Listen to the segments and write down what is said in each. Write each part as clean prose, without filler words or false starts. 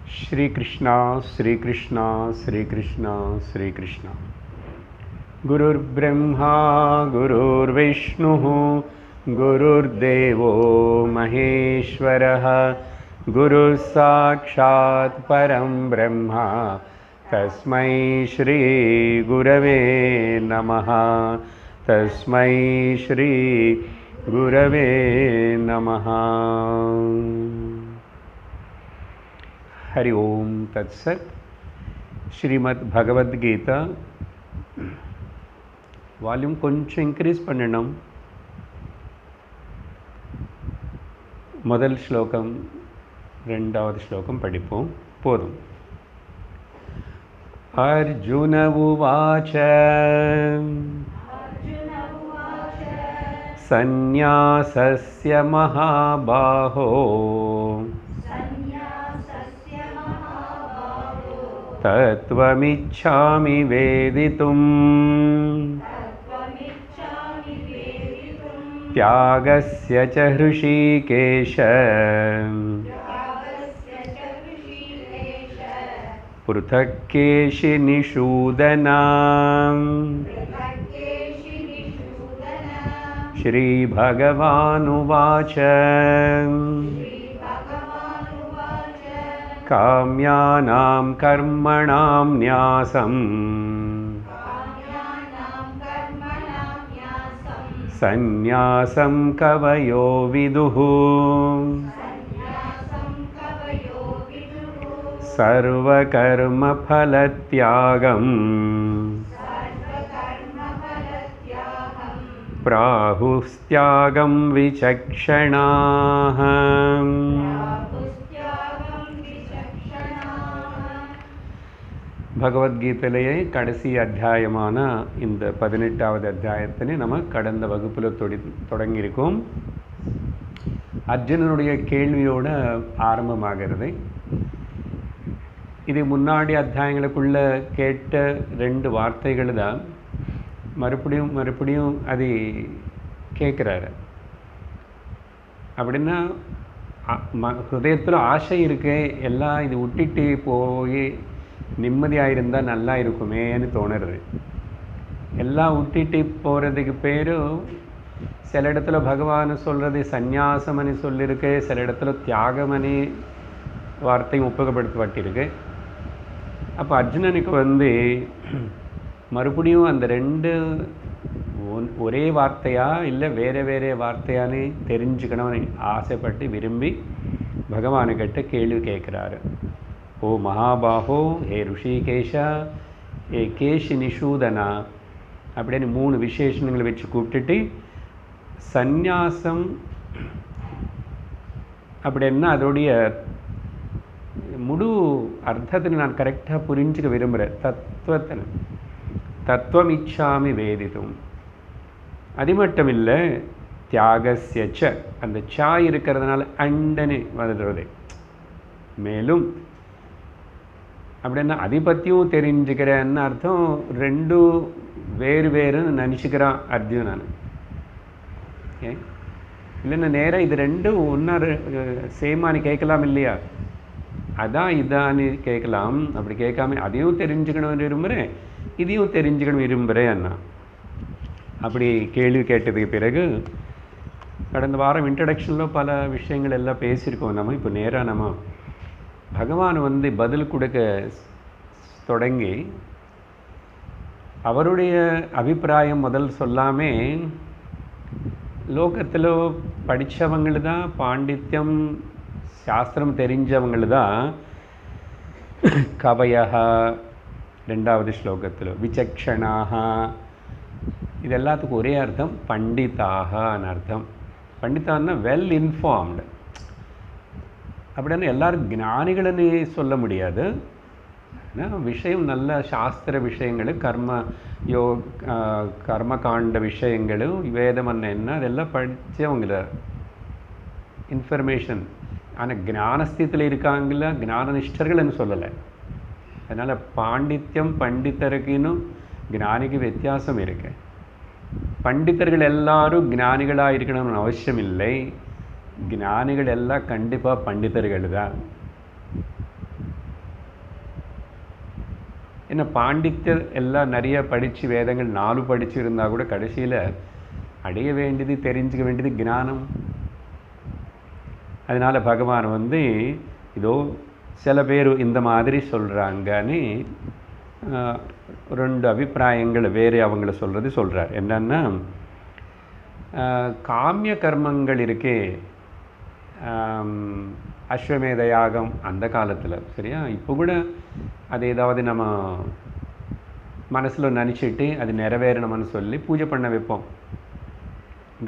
श्री कृष्णा श्री कृष्णा श्री कृष्णा श्री कृष्णा। गुरुर्ब्रह्मा गुरुर्विष्णुः गुरुर्देवो महेश्वरः गुरुः साक्षात् परं ब्रह्म तस्मै श्री गुरवे नमः। तस्मै श्री गुरवे नमः। हरि ओम तत्सत। श्रीमद् भगवद गीता वाल्यूम கொஞ்சம் இன்க்ரீஸ் பண்ணணும். முதல் ஸ்லோகம் இரண்டாவது ஸ்லோகம் படிப்போம். போதும். अर्जुन उवाच सन्न्यासस्य महाबाहो तत्त्वमिच्छामि वेदितुम् त्यागस्य च हृषीकेश पृथक् केशिनिषूदना। श्रीभगवानुवाच काम्यानां कर्मणां न्यासम् सन्न्यासं कवयो विदुः। सर्वकर्मफलत्यागम् प्राहुस्त्यागं विचक्षणाः। பகவத்கீதையிலேயே கடைசி அத்தியாயமான இந்த 18வது அத்தியாயத்தினை நம்ம கடந்த வகுப்பில் தொடங்கியிருக்கோம். அர்ஜுனனுடைய கேள்வியோடு ஆரம்பமாகிறது. இது முன்னாடி அத்தியாயங்களுக்குள்ள கேட்ட 2 வார்த்தைகள் தான் மறுபடியும் அது கேட்குறாரு. அப்படின்னா ஹிருதயத்தில் ஆசை இருக்கே, எல்லாம் இது விட்டுட்டு போய் நிம்மதியாக இருந்தால் நல்லா இருக்குமேன்னு தோணுறது. எல்லாம் விட்டுட்டு போகிறதுக்கு பேரும் சில இடத்துல பகவான் சொல்கிறது சந்நியாசமணி சொல்லியிருக்கு, சில இடத்துல தியாகமணி வார்த்தையும் உபயோகப்படுத்தப்பட்டிருக்கு. அப்போ அர்ஜுனனுக்கு மறுபடியும் அந்த 2 ஒரே வார்த்தையா இல்லை வேறு வேறு வார்த்தையானு தெரிஞ்சுக்கணும்னு ஆசைப்பட்டு விரும்பி பகவானுக்கிட்ட கேள்வி கேட்குறாரு. ஓ மகாபாஹோ, ஹே ருஷிகேஷா, ஏ கேஷி நிஷூதனா அப்படின்னு 3 விசேஷணங்களை வச்சு கூப்பிட்டுட்டு சந்நியாசம் அப்படின்னா அதோடைய முழு அர்த்தத்தை நான் கரெக்டாக புரிஞ்சுக்க விரும்புகிறேன். தத்துவம் இச்சாமி வேதிதும். அது மட்டும் இல்லை, தியாகஸ்யச்ச அந்த சா இருக்கிறதுனால அண்டனு வந்துடுறது. மேலும் அப்படின்னா அதை பற்றியும் தெரிஞ்சுக்கிறேன்னு அர்த்தம். 2 வேறு வேறுன்னு நினச்சிக்கிறான் அர்ஜுனன். இல்லைன்னா நேராக இது 2 ஒன்றா சேமானு கேட்கலாம் இல்லையா? அதான் இதான்னு கேட்கலாம். அப்படி கேட்காம அதையும் தெரிஞ்சுக்கணும் விரும்புகிறேன், இதையும் தெரிஞ்சுக்கணும் விரும்புகிறேன் அண்ணா. அப்படி கேள்வி கேட்டதுக்கு பிறகு கடந்த வாரம் இன்ட்ரடக்ஷனில் பல விஷயங்கள் எல்லாம் பேசியிருக்கோம். நம்ம இப்போ நேராக நம்ம பகவான் பதில் கொடுக்க தொடங்கி அவருடைய அபிப்பிராயம் முதல் சொல்லாமே லோகத்தில் படித்தவங்கள் தான், பாண்டித்யம் சாஸ்திரம் தெரிஞ்சவங்கள் தான் கவயஹா 2வது ஸ்லோகத்தில், விசக்ஷணாக, இது எல்லாத்துக்கும் ஒரே அர்த்தம் பண்டிதாகன்னு அர்த்தம். பண்டிதான்னா வெல் இன்ஃபார்ம்டு. அப்படின்னா எல்லாரும் ஞானிகள்னு சொல்ல முடியாது. விஷயம் நல்ல சாஸ்திர விஷயங்கள், கர்மகாண்ட விஷயங்களும் வேதம் என்ன அதெல்லாம் படித்தவங்கள இன்ஃபர்மேஷன். ஆனால் ஞானஸ்தியத்தில் இருக்காங்கள, ஞானனிஷ்டர்கள்னு சொல்லலை. அதனால் பாண்டித்யம் பண்டிதருக்குன்னு ஞானிக்கு வித்தியாசம் இருக்கு. பண்டிதர்கள் எல்லாரும் ஞானிகளாக இருக்கணும்னு அவசியம் இல்லை. ஞானிகள் எல்லாம் கண்டிப்பாக பண்டிதர்கள் தான். என்ன பாண்டித்யர் எல்லாம் நிறைய படித்து வேதங்கள் 4 படிச்சிருந்தா கூட கடைசியில் அடைய வேண்டியது தெரிஞ்சுக்க வேண்டியது ஞானம். அதனால் பகவான் வந்து இதோ சில பேர் இந்த மாதிரி சொல்கிறாங்கன்னு 2 அபிப்பிராயங்கள் வேறு அவங்கள சொல்கிறார். என்னன்னா காமிய கர்மங்கள் இருக்கே, அஸ்வமேத யாகம் அந்த காலத்தில் சரியா, இப்போ கூட அது ஏதாவது நம்ம மனசில் நினச்சிட்டு அது நிறைவேறணும்னு சொல்லி பூஜை பண்ண வைப்போம்.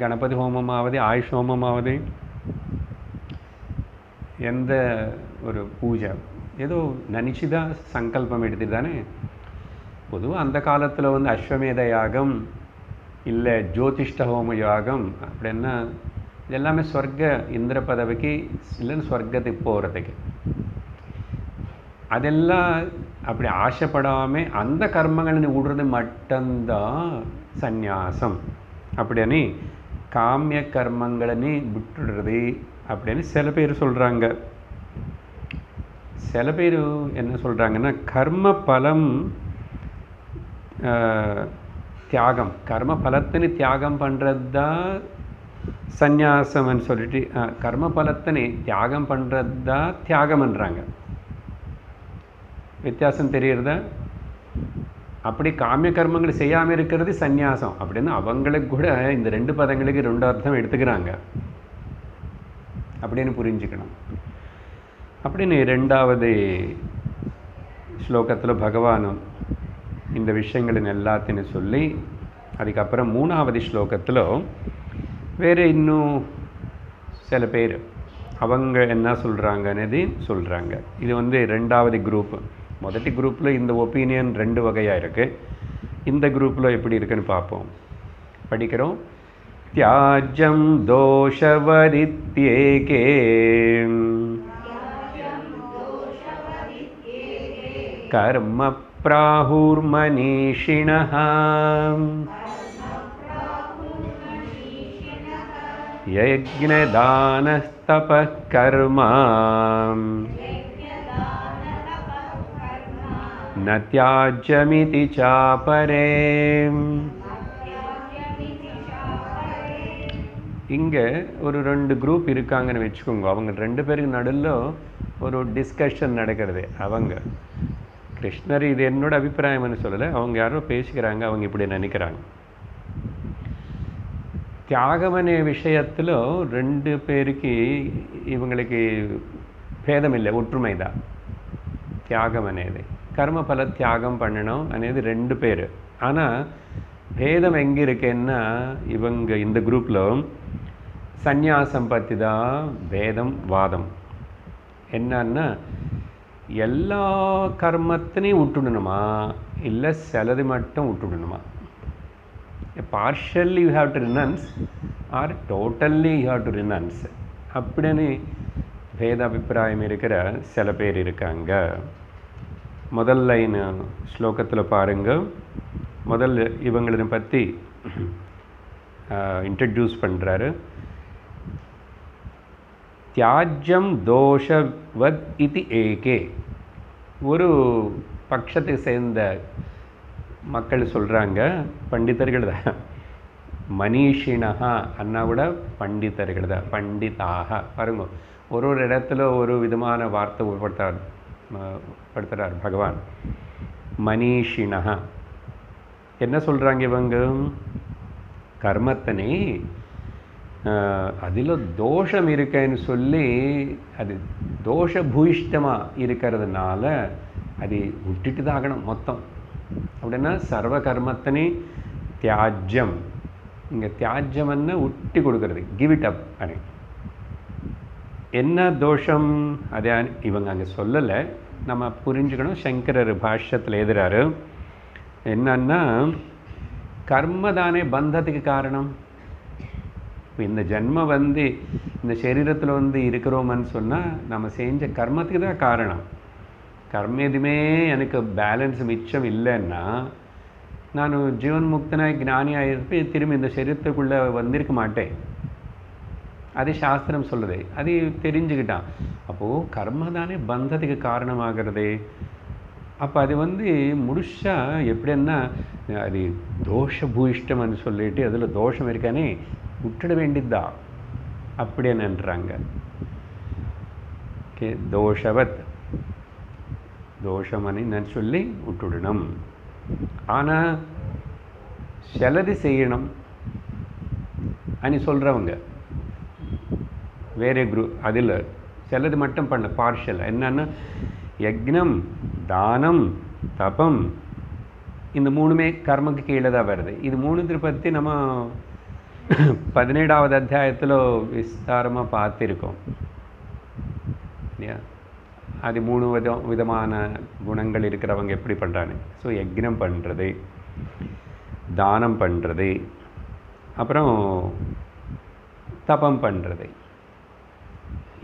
கணபதி ஹோமமாவது ஆயுஷ் ஹோமமாவது எந்த ஒரு பூஜை ஏதோ நினச்சி தான் சங்கல்பம் எடுத்துட்டு தானே. பொதுவாக அந்த காலத்தில் வந்து அஸ்வமேத யாகம் இல்லை ஜோதிஷ்ட ஹோம யாகம் அப்படின்னா இது எல்லாமே ஸ்வர்க்க இந்திர பதவிக்கு இல்லைன்னு ஸ்வர்க்கத்துக்கு போகிறதுக்கு. அதெல்லாம் அப்படி ஆசைப்படாமல் அந்த கர்மங்களை விடுறது மட்டும்தான் சந்நியாசம் அப்படின்னு, காமிய கர்மங்களை விட்டுடுறது அப்படின்னு சில பேர் சொல்கிறாங்க. சில பேர் என்ன சொல்கிறாங்கன்னா கர்ம பலம் தியாகம், கர்ம பலத்தினு தியாகம் பண்ணுறது தான் சந்நியாசம்னு சொல்லிட்டு கர்ம பலத்தினு தியாகம் பண்ணுறது தான் தியாகம்ன்றாங்க. வித்தியாசம் தெரியுறதா? அப்படி காமிய கர்மங்களை செய்யாமல் இருக்கிறது சந்நியாசம் அப்படின்னு அவங்களுக்கு கூட இந்த 2 பதங்களுக்கு 2 அர்த்தம் எடுத்துக்கிறாங்க அப்படின்னு புரிஞ்சுக்கணும். அப்படின்னு 2வது ஸ்லோகத்தில் பகவானும் இந்த விஷயங்களின் எல்லாத்தையும் சொல்லி அதுக்கப்புறம் 3வது ஸ்லோகத்தில் வேறு இன்னும் சில பேர் அவங்க என்ன சொல்கிறாங்கன்னு சொல்கிறாங்க. இது வந்து 2வது குரூப். முதட்டி குரூப்பில் இந்த ஒப்பீனியன் 2 வகையாக இருக்குது. இந்த குரூப்பில் எப்படி இருக்குன்னு பார்ப்போம். படிக்கிறோம். தியாஜ்யம் தோஷவரித்யேகே கர்ம பிராஹுர்மனீஷிணः யஜ்ஞதானஸ்தபः கர்ம ந தியாஜ்யமிதி சாபரே. இங்கே ஒரு 2 குரூப் இருக்காங்கன்னு வச்சுக்கோங்க. அவங்க 2 பேருக்கு நடுவில் ஒரு டிஸ்கஷன் நடக்கிறது. அவங்க கிருஷ்ணர் இது என்னோட அபிப்பிராயம்னு சொல்லலை, அவங்க யாரோ பேசிக்கிறாங்க, அவங்க இப்படி நினைக்கிறாங்க. தியாகமனே விஷயத்தில் 2 பேருக்கு இவங்களுக்கு பேதம் இல்லை, ஒற்றுமை தான். தியாகம் అనేది கர்ம பல தியாகம் பண்ணணும் అనేది 2 பேர். ஆனால் பேதம் எங்கே இருக்குன்னா இவங்க இந்த குரூப்பில் சந்நியாசம் பற்றி தான் வேதம் வாதம். என்னன்னா எல்லா கர்மத்தினையும் விட்டுடணுமா இல்லை சிலது மட்டும் விட்டுடணுமா? Partially you have to renounce or totally you have to renounce அப்படின்னு வேத அபிப்பிராயம் இருக்கிற சில பேர் இருக்காங்க. முதல் லைன் ஸ்லோகத்தில் பாருங்கள். முதல்ல இவங்களை பற்றி இன்ட்ரடியூஸ் பண்ணுறாரு. தியாஜ்யம் தோஷவத் இதி ஏகே. ஒரு பட்சத்தை சேர்ந்த மக்கள் சொல்கிறாங்க, பண்டிதர்கள் தான். மனிஷினஹா அண்ணா கூட பண்டிதர்கள் தான், பண்டிதாக. பாருங்க, ஒரு இடத்துல ஒரு விதமான வார்த்தை படுத்துகிறார் பகவான். மனிஷினஹா என்ன சொல்கிறாங்க இவங்க? கர்மத்தனை அதில் தோஷம் இருக்குன்னு சொல்லி அது தோஷ பூயிஷ்டமாக இருக்கிறதுனால அது விட்டுட்டு தான் ஆகணும் மொத்தம். அப்படின்னா சர்வ கர்மத்தனை தியாஜ்யம். இங்கே தியாஜ்யம்னா விட்டு கொடுக்கறது, கிவ் இட் அப். அது என்ன தோஷம் அதே இவங்க அங்கே சொல்லலை, நம்ம புரிஞ்சுக்கணும். சங்கரர் பாஷ்யத்தில் எழுதுறாரு என்னன்னா கர்ம தானே பந்தத்துக்கு காரணம். இப்போ இந்த ஜென்மம் வந்து இந்த சரீரத்தில் வந்து இருக்கிறோம்னு சொன்னால் நம்ம செஞ்ச கர்மத்துக்கு தான் காரணம். கர்மம் எதுவுமே எனக்கு பேலன்ஸ் மிச்சம் இல்லைன்னா நான் ஜீவன் முக்தனாக ஞானியாக இருப்பேன், திரும்பி இந்த சரீரத்துக்குள்ளே வந்திருக்க மாட்டேன். அது சாஸ்திரம் சொல்லுது, அது தெரிஞ்சுக்கிட்டான். அப்போது கர்ம தானே பந்தத்துக்கு காரணமாகிறது. அப்போ அது வந்து முழுசா எப்படின்னா அது தோஷ பூயிஷ்டம்னு சொல்லிட்டு அதில் தோஷம் இருக்கானே விட்டுட வேண்டியதா அப்படி என்னன்றாங்க. ஓகே, தோஷவத் தோஷமனி நான் சொல்லி விட்டுடணும். ஆனால் சிலது செய்யணும் அனி சொல்கிறவங்க வேறு குரூப், அதில் சிலது மட்டும் பண்ண பார்ஷல். என்னன்னா யக்னம், தானம், தபம், இந்த மூணுமே கர்மக்கு கீழே தான் வருது. இது மூணுத்தை பற்றி நம்ம 17வது அத்தியாயத்தில் விஸ்தாரமாக பார்த்துருக்கோம். அது 3 விதமான குணங்கள் இருக்கிறவங்க எப்படி பண்ணுறாங்க. ஸோ யக்னம் பண்ணுறது, தானம் பண்ணுறது, அப்புறம் தபம் பண்ணுறது.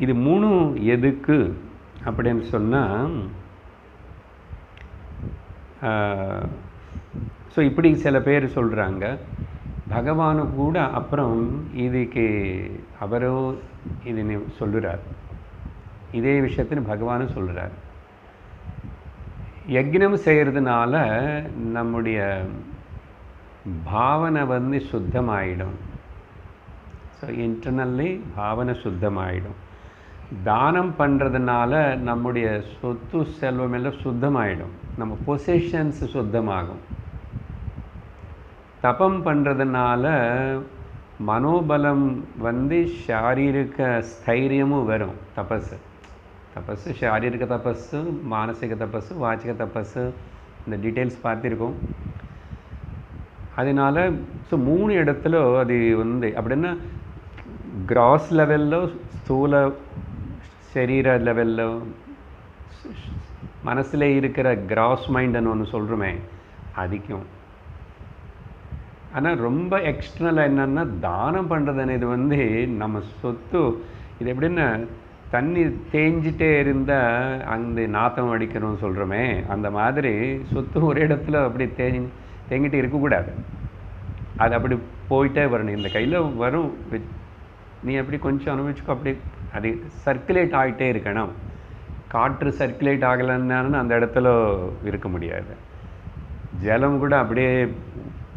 இது 3 எதுக்கு அப்படின்னு சொன்னால், ஸோ இப்படி சில பேர் சொல்கிறாங்க. பகவானு கூட அப்புறம் இதுக்கு அவரோ இது சொல்லுறார், இதே விஷயத்தின்னு பகவானும் சொல்கிறார். யக்னம் செய்கிறதுனால நம்முடைய பாவனை வந்து சுத்தமாயிடும். ஸோ இன்டர்னல்லி பாவனை சுத்தமாயிடும். தானம் பண்ணுறதுனால நம்முடைய சொத்து செல்வம் எல்லாம் சுத்தமாயிடும், நம்ம பொசிஷன்ஸ் சுத்தமாகும். தபம் பண்ணுறதுனால மனோபலம் வந்து சாரீரிக ஸ்தைரியமும் வரும். தபஸு சாரீரிக தபஸு, மானசிக தபஸு, வாச்சிக தபஸு, இந்த டீட்டெயில்ஸ் பார்த்துருக்கோம். அதனால் ஸோ 3 இடத்துல அது வந்து அப்படின்னா கிராஸ் லெவலில், ஸ்தூல சரீர லெவலில், மனசில் இருக்கிற கிராஸ் மைண்டுன்னு ஒன்று சொல்கிறோமே அதிகம். ஆனால் ரொம்ப எக்ஸ்டர்னலாக என்னென்னா தானம் பண்ணுறதுன்னு இது வந்து நம்ம சொத்து, இது எப்படின்னா தண்ணி தேஞ்சிட்டே இருந்தால் அந்த நாத்தம் அடிக்கணும்னு சொல்கிறோமே, அந்த மாதிரி சொத்து ஒரு இடத்துல அப்படி தேங்கிட்டு இருக்கக்கூடாது. அது அப்படி போயிட்டே வரணும். இந்த கையில் வரும், நீ எப்படி கொஞ்சம் அனுபவிச்சுக்கோ, அப்படி அது சர்க்குலேட் ஆகிட்டே இருக்கணும். காற்று சர்க்குலேட் ஆகலைன்னு அந்த இடத்துல இருக்க முடியாது. ஜலம் கூட அப்படியே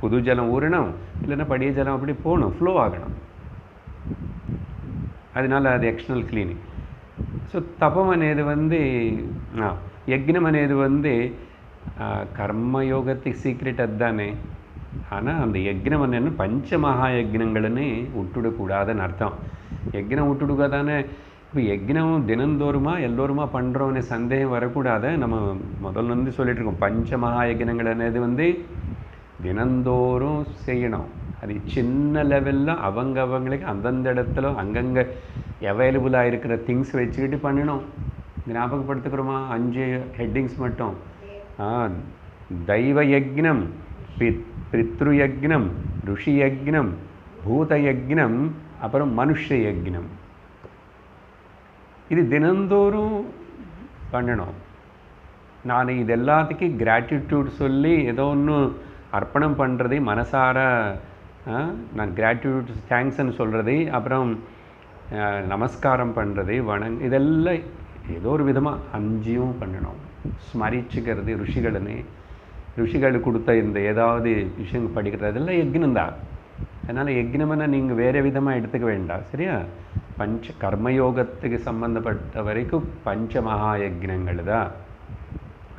புது ஜலம் ஊறணும், இல்லைன்னா பழைய ஜலம் அப்படி போகணும், ஃப்ளோ ஆகணும். அதனால் அது எக்ஸ்டர்னல் கிளீனிங். ஸோ தபம் అనేది வந்து யக்னம் అనేది வந்து கர்மயோகத்துக்கு சீக்ரெட் அதுதானே. ஆனால் அந்த யக்னம் என்னென்னு பஞ்சமகா யக்னங்கள்னு விட்டுடக்கூடாதுன்னு அர்த்தம். யக்னம் விட்டுடுக்காதானே. இப்போ யக்னம் தினந்தோறுமா எல்லோருமா பண்ணுறோன்னு சந்தேகம் வரக்கூடாது. நம்ம முதல்ல வந்து சொல்லிட்டு இருக்கோம், பஞ்சமகா யக்னங்கள் అనేది வந்து தினந்தோறும் செய்யணும். அது சின்ன லெவலில் அவங்களுக்கு அந்தந்த இடத்துல அங்கங்கே அவைலபிளாக இருக்கிற திங்ஸ் வச்சுக்கிட்டு பண்ணணும். ஞாபகப்படுத்துக்கிறோமா? 5 ஹெட்டிங்ஸ் மட்டும். தெய்வ யக்னம், பித்ரு யக்னம், ருஷி யக்னம், பூத யக்னம், அப்புறம் மனுஷ யக்னம். இது தினந்தோறும் பண்ணணும். நான் இது எல்லாத்துக்கும் கிராட்டிடியூட் சொல்லி ஏதோ ஒன்று அர்ப்பணம் பண்ணுறது, மனசார நான் கிராட்டிடியூட் தேங்க்ஸ்ன்னு சொல்கிறது, அப்புறம் நமஸ்காரம் பண்ணுறது, இதெல்லாம் ஏதோ ஒரு விதமாக 5யும் பண்ணணும். ஸ்மரிச்சுக்கிறது ருஷிகள் கொடுத்த இந்த ஏதாவது விஷயங்கள் படிக்கிறது அதெல்லாம் யக்னம் தான். அதனால் யக்னம்னா நீங்கள் வேறு விதமாக எடுத்துக்க வேண்டாம், சரியா? கர்மயோகத்துக்கு சம்பந்தப்பட்ட வரைக்கும் பஞ்சமகா யக்னங்கள் தான்.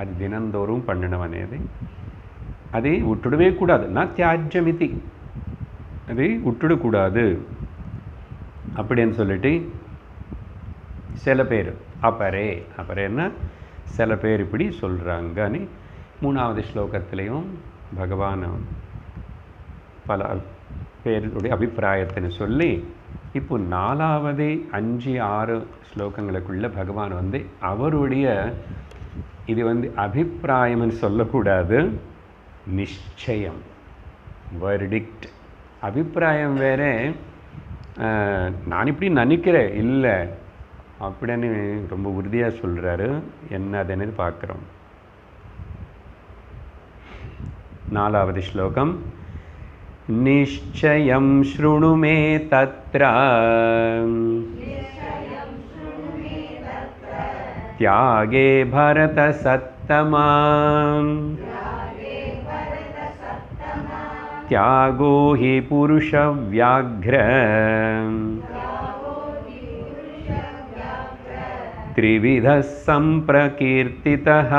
அது தினந்தோறும் பண்ணணும் అనేది. அதை விட்டுடவே கூடாது. நான் தியாஜ்யமிதி, அதை விட்டுடக்கூடாது அப்படின்னு சொல்லிட்டு சில பேர் அபரேன்னா சில பேர் இப்படி சொல்கிறாங்கன்னு 3வது ஸ்லோகத்திலையும் பகவான் பல பேருடைய அபிப்பிராயத்தின்னு சொல்லி, இப்போ 4வது 5, 6 ஸ்லோகங்களுக்குள்ள பகவான் வந்து அவருடைய இது வந்து அபிப்பிராயம்னு சொல்லக்கூடாது, நிச்சயம், வெர்டிக்ட். அபிப்பிராயம் வேறு, நான் இப்படி நினைக்கிறேன் இல்லை அப்படின்னு ரொம்ப உறுதியாக சொல்கிறாரு. என்ன அதுன்னு பார்க்குறோம். 4வது ஸ்லோகம். நிச்சயம் ஸ்ருணு மே தத்ர தியாகே பரத சத்தவே सत्तमा त्यागो हि पुरुषव्याघ्र त्रिविधः सम्प्रकीर्तितः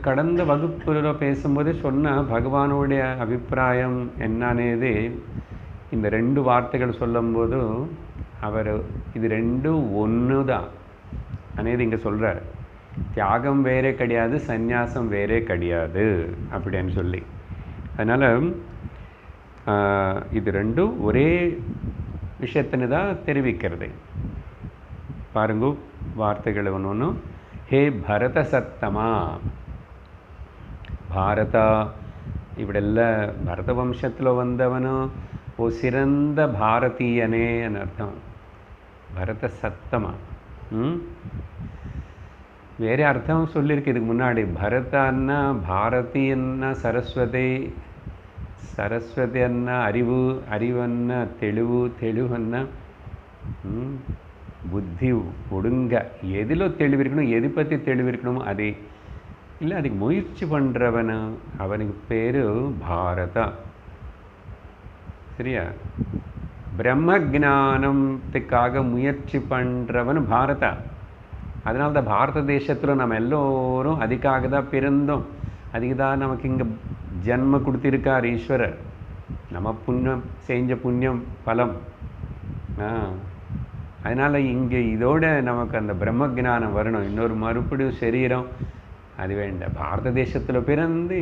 கடந்த வகுப்புல பேசும்போது சொன்ன பகவானுடைய அபிப்பிராயம் என்னன்னது இந்த ரெண்டு வார்த்தைகள் சொல்லும்போது அவர் இது ரெண்டும் ஒன்று தான் అనేది இங்கே சொல்கிறார். தியாகம் வேறே கிடையாது, சந்நியாசம் வேறே கிடையாது அப்படின்னு சொல்லி. அதனால் இது ரெண்டும் ஒரே விஷயத்தினு தான் தெரிவிக்கிறது. பாருங்க வார்த்தைகள் ஒன்று ஒன்று. ஹே பரத சத்தமா, ಭಾರತ ಇವಡೆಲ್ಲ ಭರತ ವಂಶத்தில் வந்தவனு ஓ சிறந்த பாரதீயனே அர்த்தம். பரத சத்தமா வேறு அர்த்தம் சொல்லியிருக்கு இதுக்கு முன்னாடி. பரதன்னா பாரதியன்னா சரஸ்வதி, சரஸ்வதி அன்னா அறிவு, அறிவன்னா தெளிவு, தெளிவன்னா புத்தி ஒடுங்க. எதிலோ தெளிவு இருக்கணும், எது பற்றி தெளிவு இருக்கணுமோ அதே இல்லை அதுக்கு முயற்சி பண்ணுறவனு அவனுக்கு பேர் பாரதா. சரியா? பிரம்ம ஜானத்துக்காக முயற்சி பண்ணுறவன் பாரதா. அதனால தான் பாரத தேசத்தில் நம்ம எல்லோரும் அதுக்காக தான் பிறந்தோம். அதுக்கு தான் நமக்கு இங்கே ஜன்ம கொடுத்திருக்கார் ஈஸ்வரர். நம்ம புண்ணியம் செஞ்ச புண்ணியம் பலம். அதனால் இங்கே இதோட நமக்கு அந்த பிரம்ம ஜானம் வரணும். இன்னொரு மறுபடியும் சரீரம் அது வேண்டாம். பாரத தேசத்தில் பிறந்து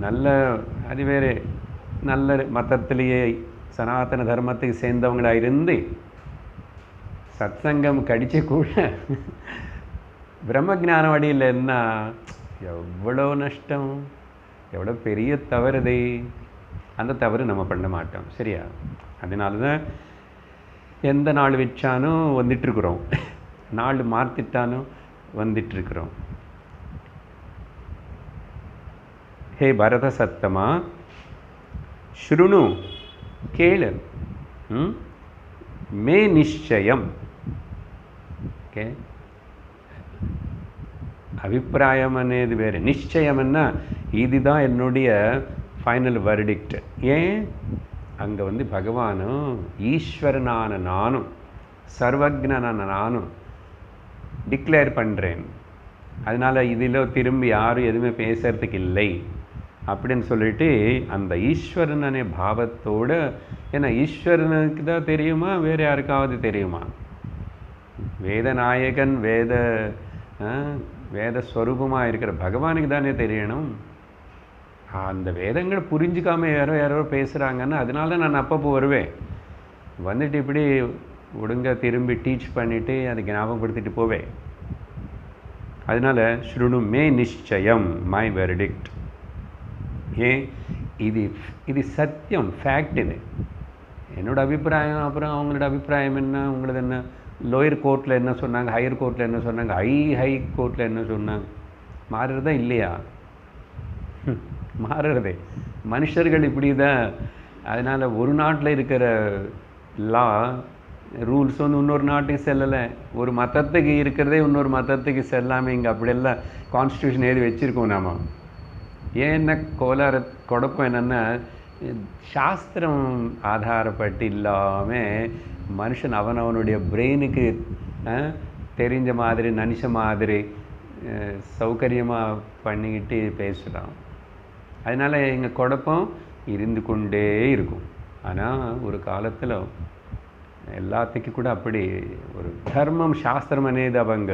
நல்ல அது வேறு நல்ல மதத்திலேயே சனாதன தர்மத்துக்கு சேர்ந்தவங்களாக இருந்து சத்சங்கம் கடிச்சு கூட பிரம்ம ஜானம் அடியில் என்ன எவ்வளோ நஷ்டம், எவ்வளோ பெரிய தவறுதே. அந்த தவறு நம்ம பண்ண மாட்டோம். சரியா? அதனால தான் எந்த நாள் வச்சாலும் வந்துட்டுருக்குறோம், நாள் மாற்றிட்டாலும் வந்துட்டுருக்குறோம். ஹே பரத சத்தமா ஸ்ருணு கேளு மே நிச்சயம். ஓகே, அபிப்பிராயம் అనేది வேறு, நிச்சயம்னா இதுதான் என்னுடைய ஃபைனல் வெர்டிக்ட். ஏன் அங்கே வந்து பகவானும் ஈஸ்வரனான நானும் சர்வஜனான நானும் டிக்ளேர் பண்ணுறேன். அதனால் இதில் திரும்பி யாரும் எதுவுமே பேசுறதுக்கு இல்லை அப்படின்னு சொல்லிட்டு அந்த ஈஸ்வரனே பாவத்தோடு. ஏன்னா ஈஸ்வரனுக்கு தான் தெரியுமா, வேறு யாருக்காவது தெரியுமா? வேதநாயகன் வேத ஸ்வரூபமாக இருக்கிற பகவானுக்கு தானே தெரியணும். அந்த வேதங்களை புரிஞ்சுக்காமல் யாரோ யாரோ பேசுகிறாங்கன்னா அதனால தான் நான் அப்பப்போ வருவேன். வந்துட்டு இப்படி ஒழுங்காக திரும்பி டீச் பண்ணிவிட்டு அதை ஞாபகப்படுத்திட்டு போவேன். அதனால் ஸ்ருணு மே நிச்சயம் மை வெர்டிக்ட். ஏன் இது சத்தியம், ஃபேக்ட். இது என்னோடய அபிப்பிராயம். அப்புறம் அவங்களோட அபிப்பிராயம் என்ன, உங்களது என்ன? லோயர் கோர்ட்டில் என்ன சொன்னாங்க, ஹையர் கோர்ட்டில் என்ன சொன்னாங்க, ஹை கோர்ட்டில் என்ன சொன்னாங்க? மாறுறதா இல்லையா? மாறுறதே. மனுஷர்கள் இப்படி தான். அதனால் ஒரு நாட்டில் இருக்கிற லா ரூல்ஸ் வந்து இன்னொரு நாட்டுக்கு செல்லலை. ஒரு மதத்துக்கு இருக்கிறதே இன்னொரு மதத்துக்கு செல்லாமல் இங்கே அப்படியெல்லாம் கான்ஸ்டியூஷன் எழுதி வச்சுருக்கோம் நாம். ஏன்னா குழப்பம் என்னென்னா சாஸ்திரம் ஆதாரப்பட்டு இல்லாமல் மனுஷன் அவனவனுடைய பிரெயினுக்கு தெரிஞ்ச மாதிரி நினச்ச மாதிரி சௌகரியமாக பண்ணிக்கிட்டு பேசுகிறான். அதனால் எங்கள் குழப்பம் இருந்து கொண்டே இருக்கும். ஆனால் ஒரு காலத்தில் எல்லாத்துக்கும் கூட அப்படி ஒரு தர்மம் சாஸ்திரம் అనేది அவங்க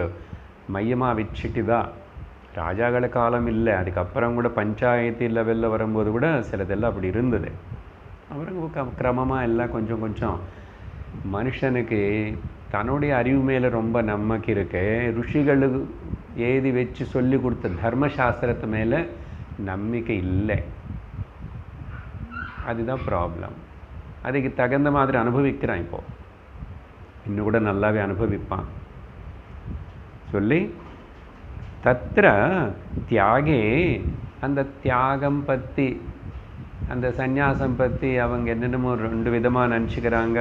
மையமாக வச்சுட்டு தான். ராஜாக்கள காலம் இல்லை, அதுக்கப்புறம் கூட பஞ்சாயத்து லெவலில் வரும்போது கூட சிலதெல்லாம் அப்படி இருந்தது. அப்புறம் கிரமமாக எல்லாம் கொஞ்சம் கொஞ்சம் மனுஷனுக்கு தன்னுடைய அறிவு மேலே ரொம்ப நம்பிக்கை இருக்கு. ருஷிகளுக்கு ஏதி வச்சு சொல்லி கொடுத்த தர்மசாஸ்திரத்து மேலே நம்பிக்கை இல்லை. அதுதான் ப்ராப்ளம். அதுக்கு தகுந்த மாதிரி அனுபவிக்கிறான். இப்போது இன்னும் கூட நல்லாவே அனுபவிப்பான் சொல்லி தத்ர தியாகே. அந்த தியாகம் பற்றி அந்த சந்நியாசம் பற்றி அவங்க என்னென்னமோ 2 விதமாக நினச்சிக்கிறாங்க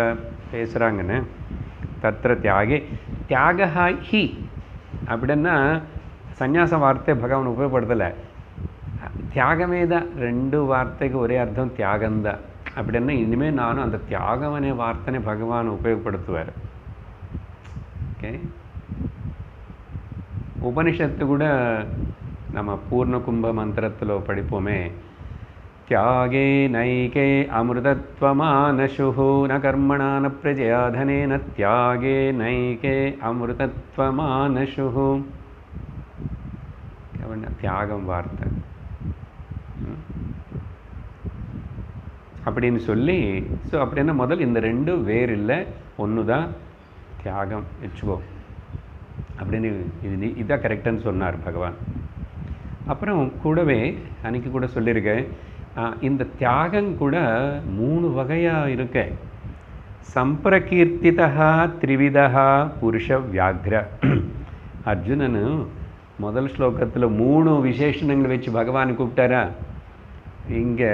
பேசுகிறாங்கன்னு. தத்திர தியாகே தியாக ஹி அப்படின்னா சந்நியாச வார்த்தை பகவான் உபயோகப்படுத்தலை. தியாகமே தான் 2 வார்த்தைக்கு ஒரே அர்த்தம் தியாகம்தான். அப்படின்னா இனிமேல் நானும் அந்த தியாகம் அనే வார்த்தைனை பகவான் உபயோகப்படுத்துவார். ஓகே, உபனிஷத்து கூட நம்ம பூர்ண கும்ப மந்திரத்தில் படிப்போமே, தியாகே நைகே அமிர்தத்வமானசுஹு ந கர்மணா ந பிரஜயா தனேன தியாகே நைகே அமிர்தத்வமானசுஹு. தியாகம் வார்த்தை அப்படின்னு சொல்லி, ஸோ அப்படின்னா முதல் இந்த 2 வேறு இல்லை, ஒன்று தான் தியாகம் வச்சுக்கோ அப்படின்னு இதுதான் கரெக்டான்னு சொன்னார் பகவான். அப்புறம் கூடவே அன்றைக்கி கூட சொல்லியிருக்கேன், இந்த தியாகம் கூட 3 வகையாக இருக்க. சம்பிரகீர்த்திதா த்ரிவிதா புருஷ வியாக்ர. அர்ஜுனனு முதல் ஸ்லோகத்தில் 3 விசேஷணங்கள் வச்சு பகவான் கூப்பிட்டாரா, இங்கே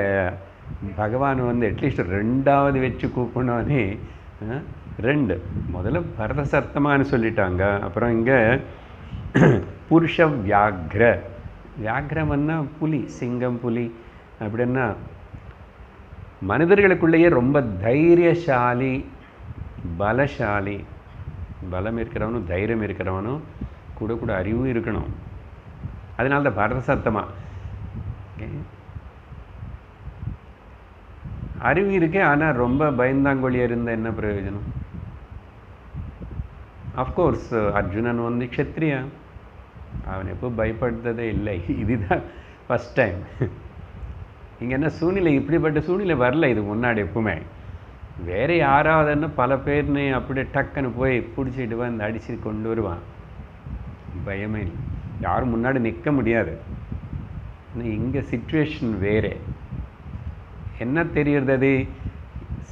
பகவான் அட்லீஸ்ட் 2வது வச்சு கூப்பிடணும்னே 2. முதல்ல பரத சத்தமானு சொல்லிட்டாங்க, அப்புறம் இங்கே புருஷ வியாக்ர. வியாக்ரம்னா புலி, சிங்கம் புலி அப்படின்னா மனிதர்களுக்குள்ளேயே ரொம்ப தைரியசாலி, பலசாலி. பலம் இருக்கிறவனும் தைரியம் இருக்கிறவனும் கூட கூட அறிவும் இருக்கணும். அதனால தான் பரத சத்தமா. அறிவு இருக்கே, ஆனால் ரொம்ப பயந்தாங்கொழியாக இருந்த என்ன பிரயோஜனம்? அஃப்கோர்ஸ் அர்ஜுனன் க்ஷத்ரியா, அவன் எப்போ பயப்படுத்ததே இல்லை. இதுதான் ஃபஸ்ட் டைம். இங்கே என்ன சூழ்நிலை, இப்படிப்பட்ட சூழ்நிலை வரல இது முன்னாடி எப்பவுமே. வேறு யாராவதுன்னு பல பேர்னு அப்படியே டக்குன்னு போய் பிடிச்சிட்டு வந்து அடித்து கொண்டு வருவான். பயமே இல்லை, யாரும் முன்னாடி நிற்க முடியாது. இங்கே சிச்சுவேஷன் வேறு. என்ன தெரியுறது,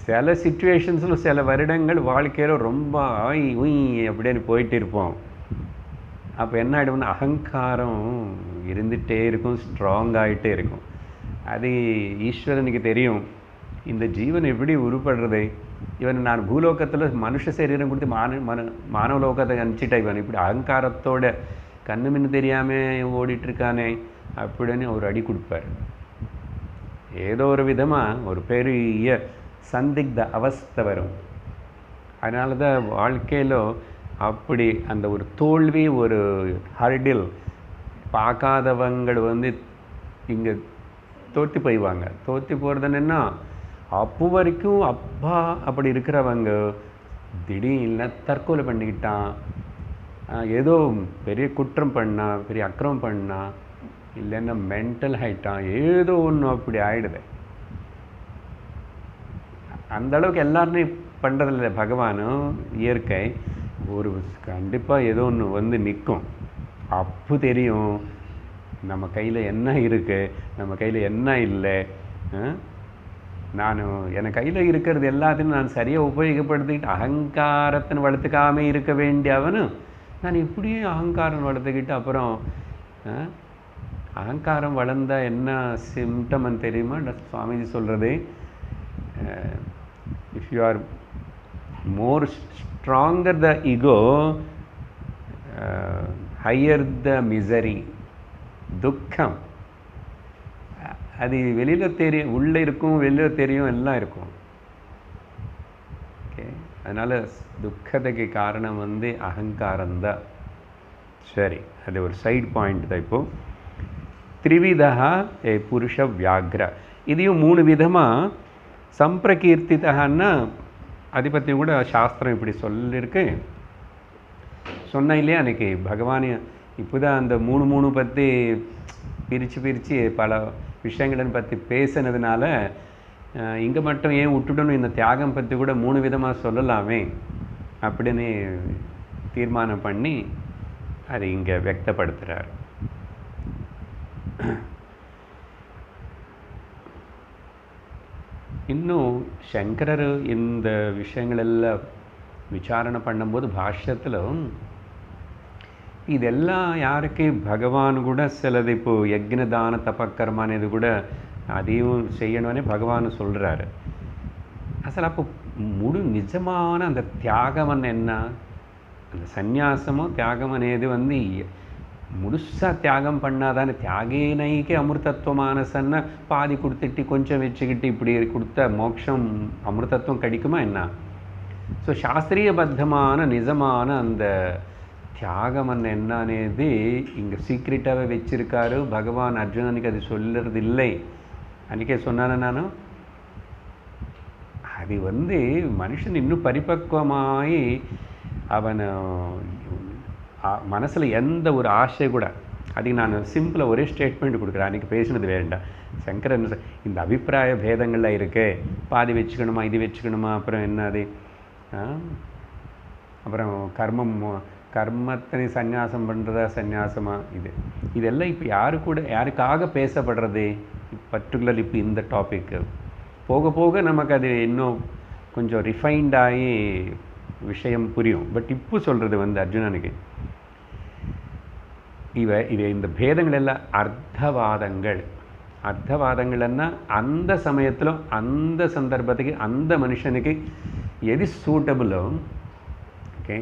சில சிச்சுவேஷன்ஸில் சில வருடங்கள் வாழ்க்கையில் ரொம்ப உய் அப்படின்னு போயிட்டு இருப்போம். அப்போ என்ன ஆகிடும்னா அகங்காரம் இருந்துகிட்டே இருக்கும், ஸ்ட்ராங் ஆகிட்டே இருக்கும். அது ஈஸ்வரனுக்கு தெரியும் இந்த ஜீவன் எப்படி உருப்படுறது. இவன் நான் பூலோகத்தில் மனுஷ சரீரம் கொடுத்து மானவ லோகத்தை அனுப்பிச்சிட்டா, இவன் இப்படி அகங்காரத்தோட கண்ணு மின்னு தெரியாமல் ஓடிட்டுருக்கானே அப்படின்னு ஒரு அடி கொடுப்பார். ஏதோ ஒரு விதமாக ஒரு பெரிய சந்திக்த அவஸ்தை வரும். அதனால தான் வாழ்க்கையில் அப்படி அந்த ஒரு தோல்வி, ஒரு ஹர்டில் பார்க்காதவங்கள் இங்கே தோற்று போய்வாங்க. தோற்று போகிறதுன்னா அப்போ வரைக்கும் அப்பா அப்படி இருக்கிறவங்க திடீர்னு தற்கொலை பண்ணிக்கிட்டான், ஏதோ பெரிய குற்றம் பண்ணா, பெரிய அக்கிரமம் பண்ணா, இல்லைன்னா மென்டல் ஆகிட்டான், ஏதோ ஒன்று அப்படி ஆகிடுது. அந்த அளவுக்கு எல்லாருமே பண்ணுறதில்ல. பகவானும் இயற்கை ஒரு கண்டிப்பாக ஏதோ ஒன்று நிற்கும். அப்போ தெரியும் நம்ம கையில் என்ன இருக்குது, நம்ம கையில் என்ன இல்லை. என் கையில் இருக்கிறது எல்லாத்தையும் நான் சரியாக உபயோகப்படுத்திக்கிட்டு அகங்காரத்தின் வளர்த்துக்காமல் இருக்க வேண்டியவனும் நான் இப்படியே அகங்காரம் வளர்த்துக்கிட்டு அப்புறம் அகங்காரம் வளர்ந்த என்ன சிம்டம்னு தெரியுமா? சுவாமிஜி சொல்கிறது, if you are more stronger the ego, higher the misery, துக்கம். அது வெளியில் தெரியும், உள்ளே இருக்கும், வெளியில் தெரியும், எல்லாம் இருக்கும். ஓகே, அதனால் துக்கத்துக்கு காரணம் அகங்காரம்தான். சரி, அது ஒரு சைடு பாயிண்ட் தான். இப்போது த்ரிவிதா புருஷ வியாக்ர, இதையும் 3 விதமாக சம்பிரகீர்த்திதான்னா அதை பற்றி கூட சாஸ்திரம் இப்படி சொல்லியிருக்கு. சொன்ன இல்லையா அன்றைக்கி பகவான் இப்போ தான் அந்த 3 பற்றி பிரித்து பல விஷயங்களை பற்றி பேசினதுனால இங்கே மட்டும் ஏன் விட்டுடணும், இந்த தியாகம் பற்றி கூட 3 விதமாக சொல்லலாமே அப்படின்னு தீர்மானம் பண்ணி அதை இங்கே வியக்தப்படுத்துகிறார். இன்னும் சங்கரர் இந்த விஷயங்களெல்லாம் விசாரணை பண்ணும்போது பாஷ்யத்தில் இதெல்லாம் யாருக்கு பகவான் கூட சிலது இப்போது யக்ஞதான தபக்கர்ம అనేది கூட அதையும் செய்யணும்னே பகவான் சொல்கிறாரு. அசல் அப்போ நிஜமான அந்த தியாகம் என்ன, அந்த சந்நியாசமோ தியாகம் అనేది முழுசா தியாகம் பண்ணாதானே. தியாகேனைக்கே அமிர்தத்துவமானசன்னு பாதி கொடுத்துட்டு கொஞ்சம் வச்சுக்கிட்டு இப்படி கொடுத்த மோட்சம் அமிர்தத்துவம் கிடைக்குமா என்ன? ஸோ சாஸ்திரியபத்தமான நிஜமான அந்த தியாகம் என்ன అనేది இங்கே சீக்ரெட்டாகவே வச்சிருக்காரு பகவான். அர்ஜுனனுக்கு அது சொல்லுறது இல்லை. அன்றைக்கே சொன்னானே நான், அது மனுஷன் இன்னும் பரிபக்குவமாகி அவன் மனசில் எந்த ஒரு ஆசை கூட, அதுக்கு நான் சிம்பிளாக ஒரே ஸ்டேட்மெண்ட் கொடுக்குறேன். அன்றைக்கி பேசினது வேண்டாம். சங்கரன் இந்த அபிப்பிராய பேதங்கள்லாம் இருக்கே, பாதி வச்சுக்கணுமா இது வச்சுக்கணுமா, அப்புறம் என்னது, அப்புறம் கர்மத்தை சந்நியாசம் பண்ணுறதா சந்நியாசமா, இதெல்லாம் இப்போ யாருக்காக பேசப்படுறது, பர்டிகுலர் இப்போ இந்த டாபிக்கு போக போக நமக்கு அது இன்னும் கொஞ்சம் ரிஃபைன்டாகி விஷயம் புரியும். பட் இப்போ சொல்கிறது அர்ஜுனனுக்கு இந்த பேதங்கள் எல்லாம் அர்த்தவாதங்கள்னா அந்த சமயத்தில் அந்த சந்தர்ப்பத்துக்கு அந்த மனுஷனுக்கு எது சூட்டபுளோ. ஓகே,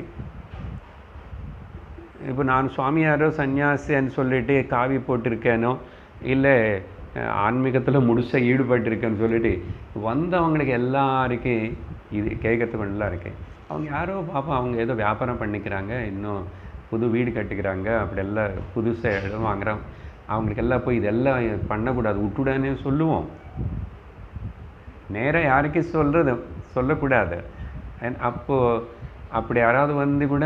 இப்போ நான் சுவாமியாரோ சன்னியாசின்னு சொல்லிட்டு காவி போட்டிருக்கேனோ இல்லை ஆன்மீகத்தில் முழுசாக ஈடுபட்டிருக்கேன்னு சொல்லிட்டு வந்தவங்களுக்கு எல்லாருக்கும் இது கேட்கறதுக்கு நல்லா இருக்கு. அவங்க யாரோ பாப்பா அவங்க ஏதோ வியாபாரம் பண்ணிக்கிறாங்க, இன்னும் புது வீடு கட்டிக்கிறாங்க, அப்படியெல்லாம் புதுசாக இடம் வாங்குறாங்க, அவங்களுக்கெல்லாம் போய் இதெல்லாம் பண்ணக்கூடாது விட்டுடானே சொல்லுவோம். நேராக யாருக்கும் சொல்லக்கூடாது. அப்போது அப்படி யாராவது கூட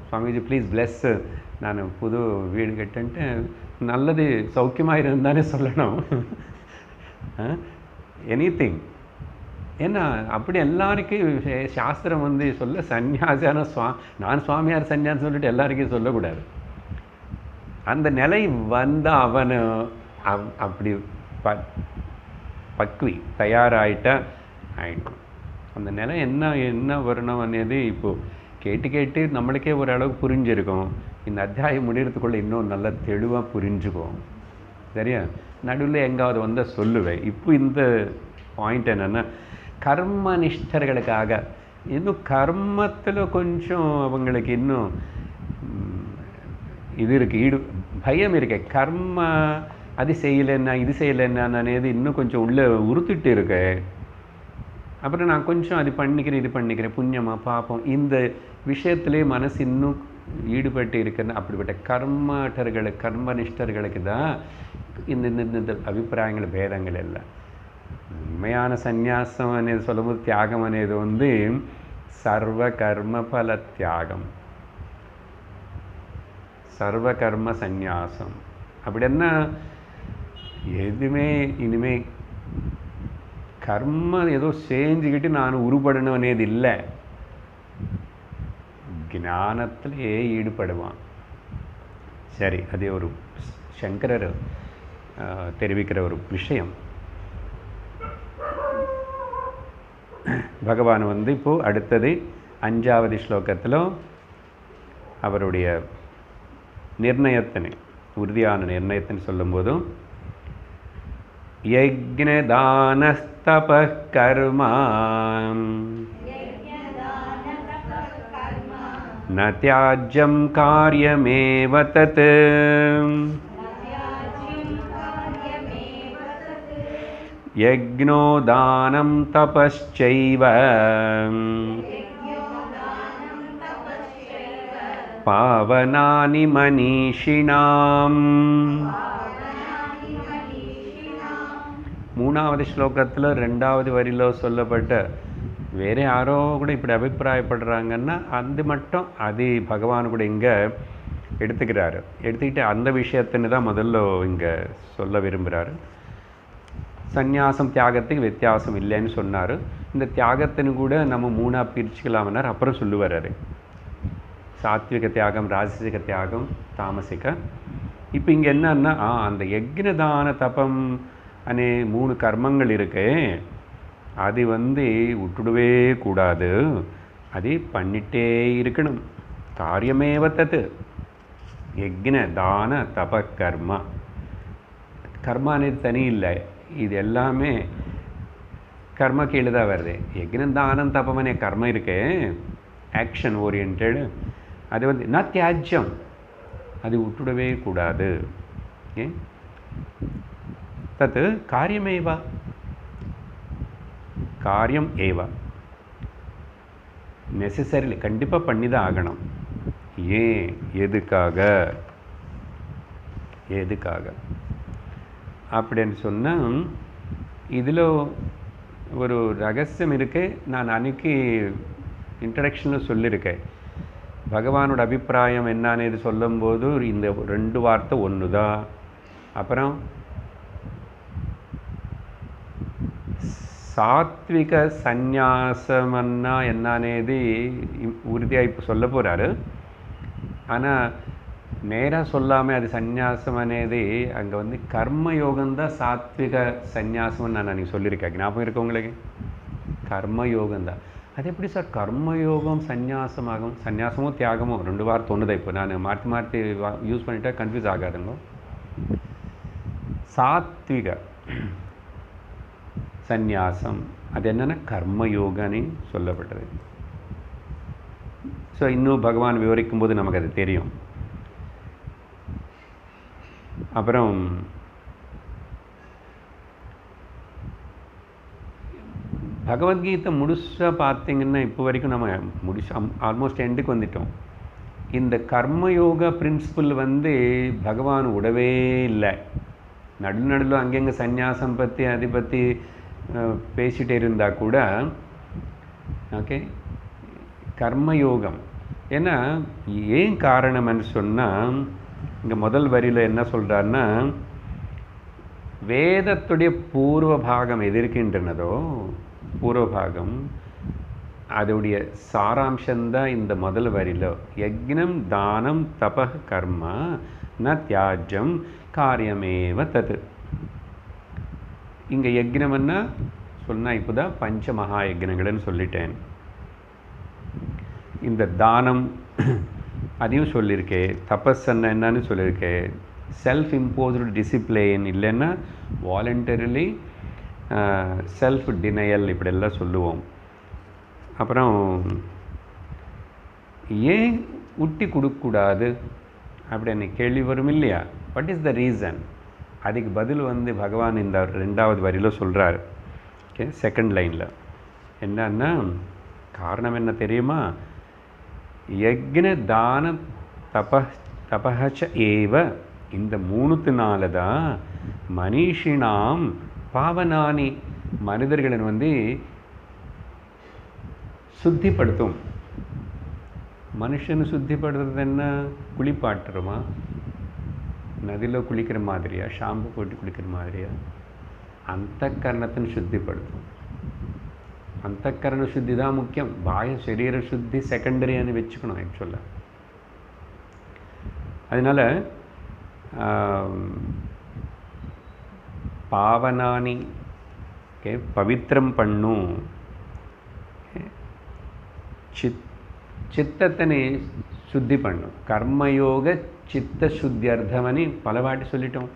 சுவாமிஜி ப்ளீஸ் பிளெஸ், நான் புது வீடு கட்டுன்ட்டு நல்லது சௌக்கியமாக இருந்தானே சொல்லணும். எனிதிங். ஏன்னா அப்படி எல்லாருக்கும் சாஸ்திரம் சொல்ல சன்னியாசான நான் சுவாமியார் சன்னியாசம் சொல்லிட்டு எல்லாருக்கும் சொல்லக்கூடாது. அந்த நிலை அவனை அப்படி பக்குவி தயாராகிட்டா ஆயிடும். அந்த நிலை என்ன வரணும் అనేది இப்போது கேட்டு நம்மளுக்கே ஓரளவுக்கு புரிஞ்சிருக்கும். இந்த அத்தியாயம் முடிகிறதுக்குள்ளே இன்னும் நல்லா தெளிவாக புரிஞ்சுக்கும். சரியா? நடுவில் எங்காவது சொல்லுவேன். இப்போ இந்த பாயிண்ட் என்னென்னா, கர்மனிஷ்டர்களுக்காக இன்னும் கர்மத்தில் கொஞ்சம் அவங்களுக்கு இன்னும் இது இருக்குது, பயம் இருக்கு. கர்ம அது செய்யலைன்னா இது செய்யலைன்னா అనేది இன்னும் கொஞ்சம் உள்ளே உறுத்திட்டு இருக்கு. அப்புறம் நான் கொஞ்சம் அது பண்ணிக்கிறேன் இது பண்ணிக்கிறேன், புண்ணியமா பாப்போம், இந்த விஷயத்திலே மனசு இன்னும் ஈடுபட்டு இருக்குன்னு அப்படிப்பட்ட கர்மனிஷ்டர்களுக்கு தான் இந்த அபிப்பிராயங்கள் பேதங்கள் எல்லாம். உண்மையான சந்நியாசம் అనేది சொல்லும்போது தியாகம் అనేది சர்வ கர்ம பல தியாகம், சர்வ கர்ம சந்நியாசம். அப்படின்னா எதுவுமே இனிமே கர்மம் ஏதோ செஞ்சுக்கிட்டு நான் உருப்படணும் అనేది இல்லை, ஞானத்திலே ஈடுபடுவான். சரி, அதே ஒரு சங்கரர் தெரிவிக்கிற ஒரு விஷயம். பகவான் இப்போது அடுத்தது 5வது ஸ்லோகத்தில் அவருடைய நிர்ணயத்தினை, உறுதியான நிர்ணயத்தின்னு சொல்லும்போதும், யஜ்ஞதானஸ்தப கர்மா ந தியாஜ்யம் காரியமேவ தத் யஜ்ஞோ தானம் தபஸ்சைவ பாவனானி மனீஷிணாம். 3வது ஸ்லோகத்தில் 2வது வரியில் சொல்லப்பட்ட வேறு யாரோ கூட இப்படி அபிப்பிராயப்படுறாங்கன்னா அது மட்டும் அது பகவான் கூட இங்கே எடுத்துக்கிட்டு அந்த விஷயத்தின்னு தான் முதல்ல இங்கே சொல்ல விரும்புகிறாரு. சந்நியாசம் தியாகத்துக்கு வித்தியாசம் இல்லைன்னு சொன்னார். இந்த தியாகத்தின்னு கூட நம்ம 3ஆக பிரிச்சுக்கலாம்னார். அப்புறம் சொல்லுவார், சாத்விக தியாகம், ராஜசிக தியாகம், தாமசிக. இப்போ இங்கே என்னன்னா, அந்த யஜ்ஞதான தபம் அனே 3 கர்மங்கள் இருக்கு, அது விட்டுடவே கூடாது, அது பண்ணிட்டே இருக்கணும். காரியமேவ தத் யஜ்ஞ தான தப கர்மா. கர்மா అనేది தனி இல்லை, இது எல்லாமே கர்ம கீழே தான் வருது. யக்னம் தானம் தபமனே கர்ம இருக்கு, ஆக்ஷன் ஓரியன்ட். அது வந்து ந தியாஜ்யம், அது விட்டுடவே கூடாது. தத் காரியமேவா, காரியம் ஏவா, நெசசரிலி கண்டிப்பாக பண்ணி தான் ஆகணும். ஏன், எதுக்காக அப்படின்னு சொன்னால் இதில் ஒரு ரகசியம் இருக்கு. நான் அன்னைக்கு இன்ட்ரடக்ஷனில் சொல்லியிருக்கேன். பகவானோட அபிப்பிராயம் என்னன்னு இது சொல்லும்போது இந்த 2 வார்த்தை ஒன்று தான். அப்புறம் சாத்விக சந்நியாசம்னா என்னன்னேது உறுதியாக இப்போ சொல்ல போகிறாரு. ஆனால் நேராக சொல்லாமல் அது சந்நியாசம் అనేది அங்கே வந்து கர்மயோகம்தான் சாத்விக சந்நியாசம்னு நான் அன்றைக்கி சொல்லியிருக்கேன். ஞாபகம் இருக்கு உங்களுக்கு? கர்மயோகம்தான். அது எப்படி சார் கர்மயோகம் சந்நியாசமாகும்? சந்நியாசமும் தியாகமும் 2 வார்த்தை ஒன்று தான். இப்போ நான் மாற்றி யூஸ் பண்ணிட்டா கன்ஃபியூஸ் ஆகாதுங்க. சாத்விக சந்நியாசம் அது என்னென்னா கர்மயோகன்னு சொல்லப்பட்டது. ஸோ இன்னும் பகவான் விவரிக்கும் போது நமக்கு அது தெரியும். அப்புறம் பகவத்கீதை முழுசாக பார்த்தீங்கன்னா இப்போ வரைக்கும் நம்ம ஆல்மோஸ்ட் எண்டுக்கு வந்துட்டோம். இந்த கர்மயோக பிரின்சிபல் வந்து பகவான் விடவே இல்லை. நடுநடுவில் அங்கங்கே சந்நியாசம் பற்றி அதை பற்றி பேசிகிட்டே இருந்தால் கூட ஓகே கர்மயோகம் ஏன்னா ஏன் காரணம்னு சொன்னால் இங்கே முதல் வரியில் என்ன சொல்கிறாருன்னா வேதத்துடைய பூர்வ பாகம் எது இருக்கின்றனதோ பூர்வ பாகம் அதோடைய சாராம்சந்தான் இந்த முதல் வரியில் யக்னம் தானம் தப கர்ம ந தியாஜ்யம் காரியமேவ தது. இங்கே யக்னம்னா சொன்னால் இப்போ தான் பஞ்ச மகா யக்னங்கள்னு சொல்லிட்டேன். இந்த தானம் அதையும் சொல்லியிருக்கேன். தபஸ்ன்னா என்னன்னு சொல்லியிருக்கேன். செல்ஃப் இம்போஸ்டு டிசிப்ளின் இல்லைன்னா வாலண்டரிலி செல்ஃப் டினையல் இப்படியெல்லாம் சொல்லுவோம். அப்புறம் ஏன் விட்டி கொடுக்கக்கூடாது அப்படின்னு கேள்வி வரும் இல்லையா? What is the reason? அதுக்கு பதில் வந்து பகவான் இந்த 2வது வரியில் சொல்கிறார். ஓகே, செகண்ட் லைனில் என்னன்னா காரணம் என்ன தெரியுமா? யக்ன தான தபஹச்ச ஏவ இந்த 3னால தான் மனிஷினாம் பாவனானி மனிதர்களை வந்து சுத்திப்படுத்தும். மனுஷனை சுத்திப்படுத்துறது என்ன? குளிப்பாட்டுறோமா? நதியில் குளிக்கிற மாதிரியா? ஷாம்பு போட்டு குளிக்கிற மாதிரியா? அந்த கரணத்தின் சுத்திப்படுத்தும். அந்த கரண சுத்தி தான் முக்கியம். பாய சரீர சுத்தி செகண்டரியானு வச்சுக்கணும் ஆக்சுவலாக. அதனால் பாவனானி ஓகே பவித்திரம் பண்ணும். சித்தத்தினை சுத்தி பண்ணும். கர்மயோக சித்த சுத்தியர்த்தமனி பலவாட்டி சொல்லிட்டோம்.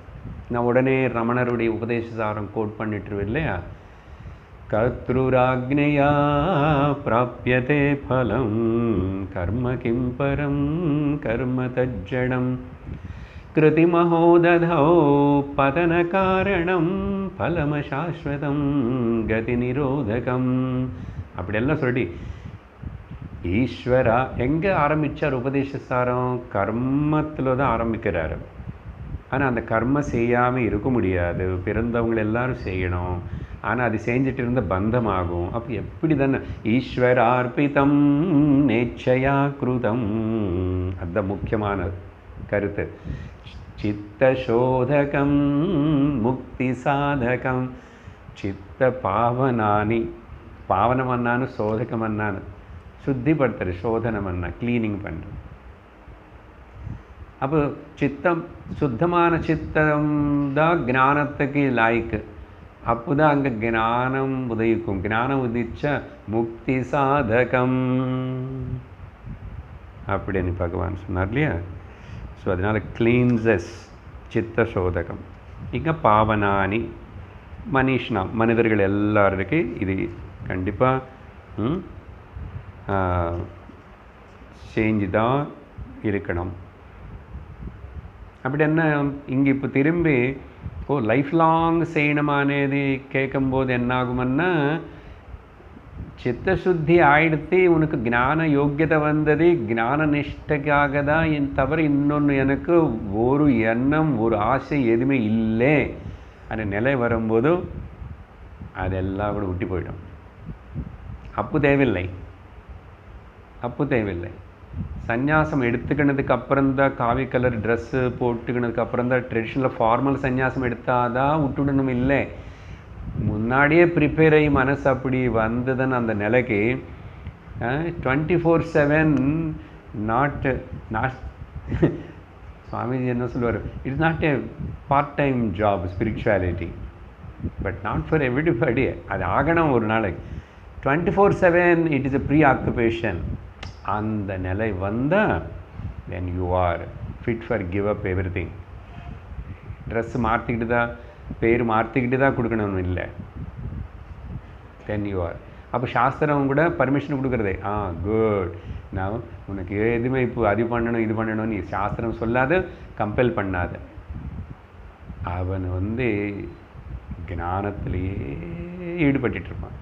நான் உடனே ரமணருடைய உபதேசசாரம் கோட் பண்ணிட்டுருவேன் இல்லையா? கத்ருராக்ஞயா பிராப்யதே பலம் கர்ம கிம் பரம் கர்ம தஜ்ஜடம் கிருதிமஹோததோ பதன காரணம் பலம சாஸ்வதம் கதி நிரோதகம் அப்படியெல்லாம் சொல்லி ஈஸ்வரா எங்கே ஆரம்பித்தார் உபதேசசாரம்? கர்மத்தில் தான் ஆரம்பிக்கிறார். ஆனால் அந்த கர்ம செய்யாமல் இருக்க முடியாது. பிறந்தவங்க எல்லாரும் செய்யணும். ஆனால் அது செஞ்சுட்டு இருந்த பந்தமாகும். அப்போ எப்படி தானே ஈஸ்வரார்ப்பிதம் நேச்சயா கிருதம். அதுதான் முக்கியமான கருத்து. சித்தசோதகம் முக்தி சாதகம் சித்த பாவனானி பாவனமன்னான்னு சோதகமன்னான்னு சுத்திப்படுத்துற சோதனமன்னா கிளீனிங் பண்ணுறது. அப்போ சித்தம் சுத்தமான சித்தம் தான் ஞானத்துக்கு லாய்க்கு. அப்போ தான் அங்கே ஞானம் உதயிக்கும். ஞானம் உதிச்ச முக்தி சாதகம் அப்படின்னு பகவான் சொன்னார் இல்லையா? ஸோ அதனால் கிளீன்சஸ் சித்த சோதகம். இங்கே பாவனானி மனிஷ்னா மனிதர்கள் எல்லாருக்கு இது கண்டிப்பாக செஞ்சு தான் இருக்கணும். அப்படி என்ன இங்கே இப்போ திரும்பி லைஃப் லாங் செய்யணுமானது கேட்கும்போது என்னாகுமன்னா, சித்தசுத்தி ஆயிடுத்து, உனக்கு ஞான யோக்கியதை வந்தது, ஞான நிஷ்டைக்காக தான் தவிர இன்னொன்று எனக்கு ஒரு எண்ணம் ஒரு ஆசை எதுவுமே இல்லை அந்த நிலை வரும்போது அதெல்லாம் கூட விட்டு போயிடும். அப்பு தேவையில்லை, அப்பு தேவையில்லை. சந்நியாசம் எடுத்துக்கினதுக்கு அப்புறம்தான் காவி கலர் ட்ரெஸ்ஸு போட்டுக்கினதுக்கு அப்புறம் தான் ட்ரெடிஷ்னல் ஃபார்மல் சந்நியாசம் எடுத்தாதான் விட்டுடணும் இல்லை. முன்னாடியே ப்ரிப்பேர் ஆகி மனசு அப்படி வந்ததுன்னு அந்த நிலைக்கு 24/7 நாட் சுவாமிஜி என்ன சொல்லுவார், it's not a part time job spirituality, but not for everybody. அது ஆகணும் ஒரு நாளைக்கு. 24/7 it is a preoccupation. அந்த நிலை வந்தால் then you are fit for give up everything. Dress மாற்றிக்கிட்டு தான், பேர் மாற்றிக்கிட்டு தான் கொடுக்கணும்னு இல்லை. Then you are. அப்போ சாஸ்திரம் கூட பர்மிஷன் கொடுக்குறதே, குட், நான் உனக்கு எதுவுமே இப்போ அது பண்ணணும் இது பண்ணணும்னு சாஸ்திரம் சொல்லாத, கம்பல் பண்ணாத. அவன் ஞானத்திலேயே ஈடுபட்டுருப்பான்,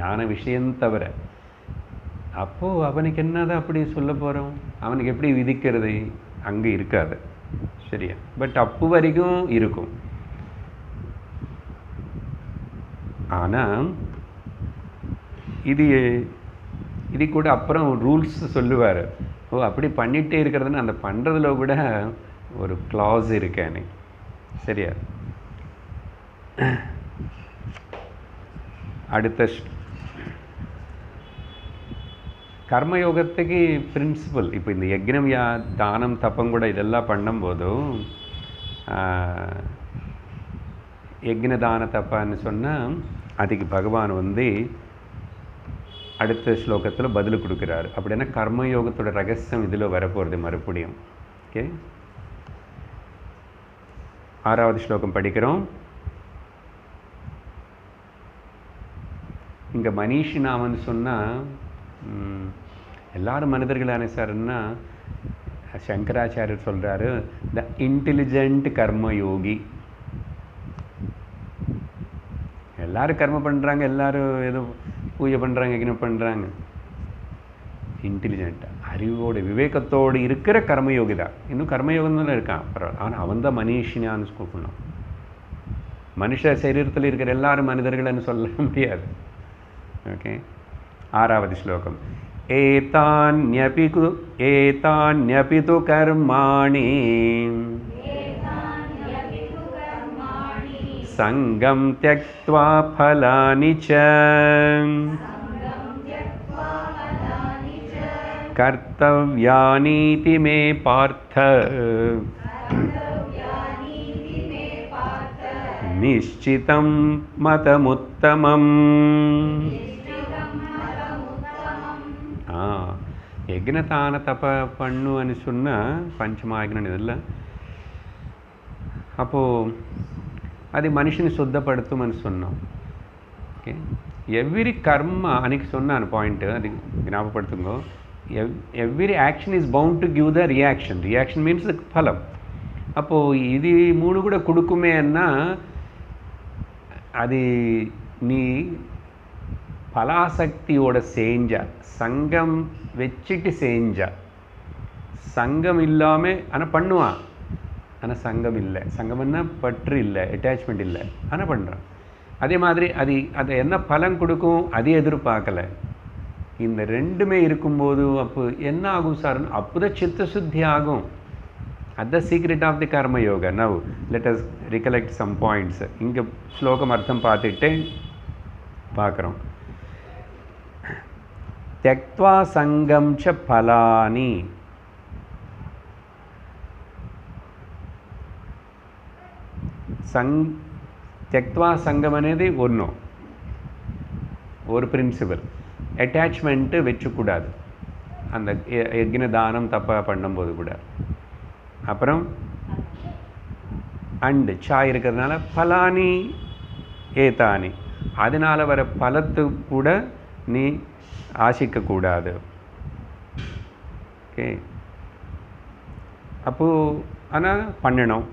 ஞான விஷயம் தவிர. அப்போது அவனுக்கு என்னதான் அப்படி சொல்ல போகிறோம், அவனுக்கு எப்படி விதிக்கிறது, அங்கே இருக்காது. சரியா? பட் அப்பு வரைக்கும் இருக்கும். ஆனால் இது கூட அப்புறம் ரூல்ஸ் சொல்லுவார். அப்படி பண்ணிகிட்டே இருக்கிறதுன்னு அந்த பண்ணுறதுல கூட ஒரு கிளாஸ் இருக்கேன்னு. சரியா? அடுத்த கர்மயோகத்துக்கு பிரின்சிபல் இப்போ இந்த யக்னம் தானம் தப்பம் கூட இதெல்லாம் பண்ணும்போதும் யக்ன தான தப்பான்னு சொன்னால் அதுக்கு பகவான் அடுத்த ஸ்லோகத்தில் பதில் கொடுக்குறாரு. அப்படின்னா கர்மயோகத்தோட ரகசியம் இதில் வரப்போகிறது மறுபடியும். ஓகே, 6வது ஸ்லோகம் படிக்கிறோம். இங்கே மனிஷி நாமன்னு சொன்னால் எல்லாரும் மனிதர்களான சார்ன்னா சங்கராச்சாரியர் சொல்கிறாரு, த இன்டெலிஜென்ட் கர்மயோகி. எல்லாரும் கர்ம பண்ணுறாங்க, எல்லாரும் ஏதோ பூஜை பண்ணுறாங்க, யக்னம் பண்ணுறாங்க. இன்டெலிஜென்ட்டாக அறிவோடு விவேகத்தோடு இருக்கிற கர்மயோகி தான். இன்னும் கர்மயோகம் தான் இருக்கான், பரவாயில்ல. ஆனால் அவன் தான் மனிஷினான்னு கூப்பிடணும். மனுஷ சரீரத்தில் இருக்கிற எல்லாரும் மனிதர்கள்னு சொல்ல முடியாது. ஓகே, 6வது ஸ்லோகம். ஏதான்யபி து கர்மாணி சங்கம் த்யக்த்வா ஃபலானி ச கர்த்தவ்யானீதி மே பார்த்த நிஷ்சிதம் மதமுத்தமம். யக்னதான தப்ப பண்ணுன்னு சொன்னால் பஞ்சமாயக்னம் இதெல்லாம். அப்போது அது மனுஷனை சுத்தப்படுத்தும்னு சொன்னோம். ஓகே, எவ்ரி கர்மா அன்றைக்கி சொன்னான் பாயிண்ட்டு, அது ஞாபகப்படுத்துங்க. Every action is bound to give the reaction. Reaction means பலம். அப்போது இது 3 கூட கொடுக்குமேன்னா அது நீ பலாசக்தியோட செஞ்சா, சங்கம் வச்சுட்டு செஞ்சா. சங்கம் இல்லாமல் ஆனால் பண்ணுவான், ஆனால் சங்கம் இல்லை. சங்கம்னா பற்று இல்லை, அட்டாச்மெண்ட் இல்லை, ஆனால் பண்ணுறான். அதே மாதிரி அது என்ன பலன் கொடுக்கும் அது எதிர்பார்க்கலை. இந்த ரெண்டுமே இருக்கும்போது அப்போ என்ன ஆகும் சார்? அப்போ தான் சித்த சுத்தி ஆகும். அது secret of the karma yoga. Now let us recollect some points. இங்கே ஸ்லோகம் அர்த்தம் பார்த்துட்டு பார்க்குறோம். त्यक्त्वा संगम च फलानि त्यक्त्वा संगम अनेदी ஒண்ணு ஒரு பிரின்சிபல். அட்டாச்மெண்ட் வெச்சுக்கூடாது அந்த யக்ன தானம் தப்ப பண்ணும்போது கூட. அப்புறம் அண்ட் சா இருக்கிறதுனால ஃபலானி ஏதானி அதனால் வர பலத்து கூட நீ ஆசிக்கக்கூடாது. ஓகே, அப்போது ஆனால் பண்ணணும்.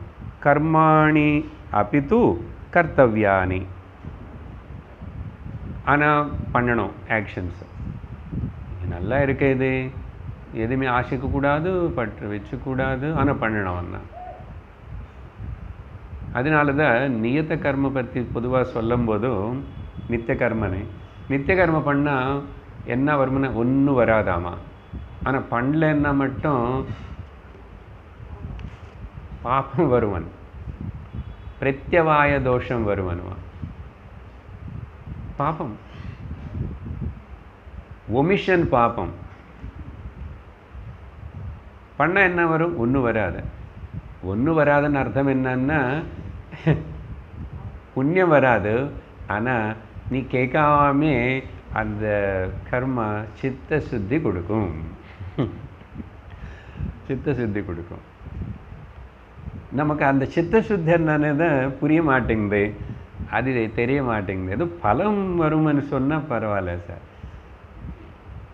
கர்மாணி அபித்து கர்த்தவ்யானி, ஆனால் பண்ணணும் ஆக்ஷன்ஸ். நல்லா இருக்க இது எதுவுமே ஆசைக்கக்கூடாது, பற்று வச்சுக்கூடாது, ஆனால் பண்ணணும். அண்ணா அதனால தான் நியத்த கர்ம பற்றி பொதுவாக சொல்லும் போதும் நித்திய கர்மனை நித்திய கர்ம பண்ணால் என்ன வருமுன்னா ஒன்றும் வராதாமா. ஆனால் பண்ணலன்னா மட்டும் பாப்பம் வருவன், பிரத்யவாய தோஷம் வருவனுவா. பாப்பம் ஒமிஷன் பாப்பம். பண்ண என்ன வரும்? ஒன்றும் வராது. ஒன்றும் வராதுன்னு அர்த்தம் என்னன்னா புண்ணியம் வராது, ஆனால் நீ கேட்காமே அந்த கர்மா சித்த சுத்தி கொடுக்கும். சித்த சுத்தி கொடுக்கும். நமக்கு அந்த சித்த சுத்தி என்னன்னு தான் புரிய மாட்டேங்குது, அது தெரிய மாட்டேங்குது. ஏதோ பலம் வரும்னு சொன்னால் பரவாயில்ல சார்,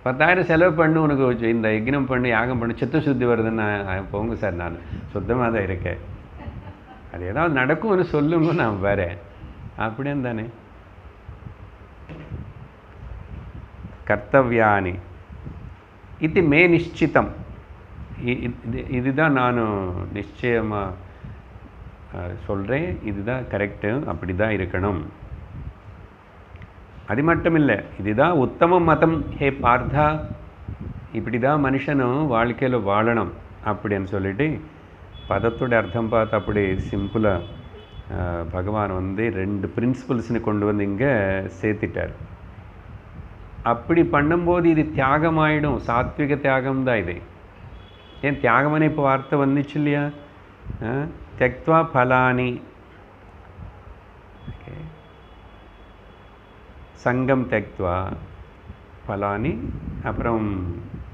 10,000 செலவு பண்ணு, உனக்கு இந்த யக்னம் பண்ணி யாகம் பண்ணி சித்த சுத்தி வருதுன்னு போங்க சார், நான் சுத்தமாக தான் இருக்கேன், அது ஏதாவது நடக்கும்னு சொல்லுங்க, நான் வரேன். அப்படின்னு தானே. கர்த்தவ்யானி இது மே நிச்சிதம், இதுதான் நான் நிச்சயமாக சொல்கிறேன், இதுதான் கரெக்டு, அப்படி தான் இருக்கணும். அது மட்டும் இல்லை, இதுதான் உத்தம மதம் ஹே பார்த்தா, இப்படி தான் மனுஷனும் வாழ்க்கையில் வாழணும் அப்படின்னு சொல்லிட்டு பதத்தோட அர்த்தம் பார்த்து அப்படி சிம்பிளாக பகவான் 2 பிரின்சிபல்ஸ்னு கொண்டு வந்து இங்கே சேர்த்திட்டார். அப்படி பண்ணும்போது இது தியாகமாயிடும், சாத்விக தியாகம் தான் இது. ஏன் தியாகம்னு இப்போ வார்த்தை வந்துச்சு இல்லையா? त्यक्त्वा फलानि, சங்கம் त्यक्त्वा फलानि, அப்புறம்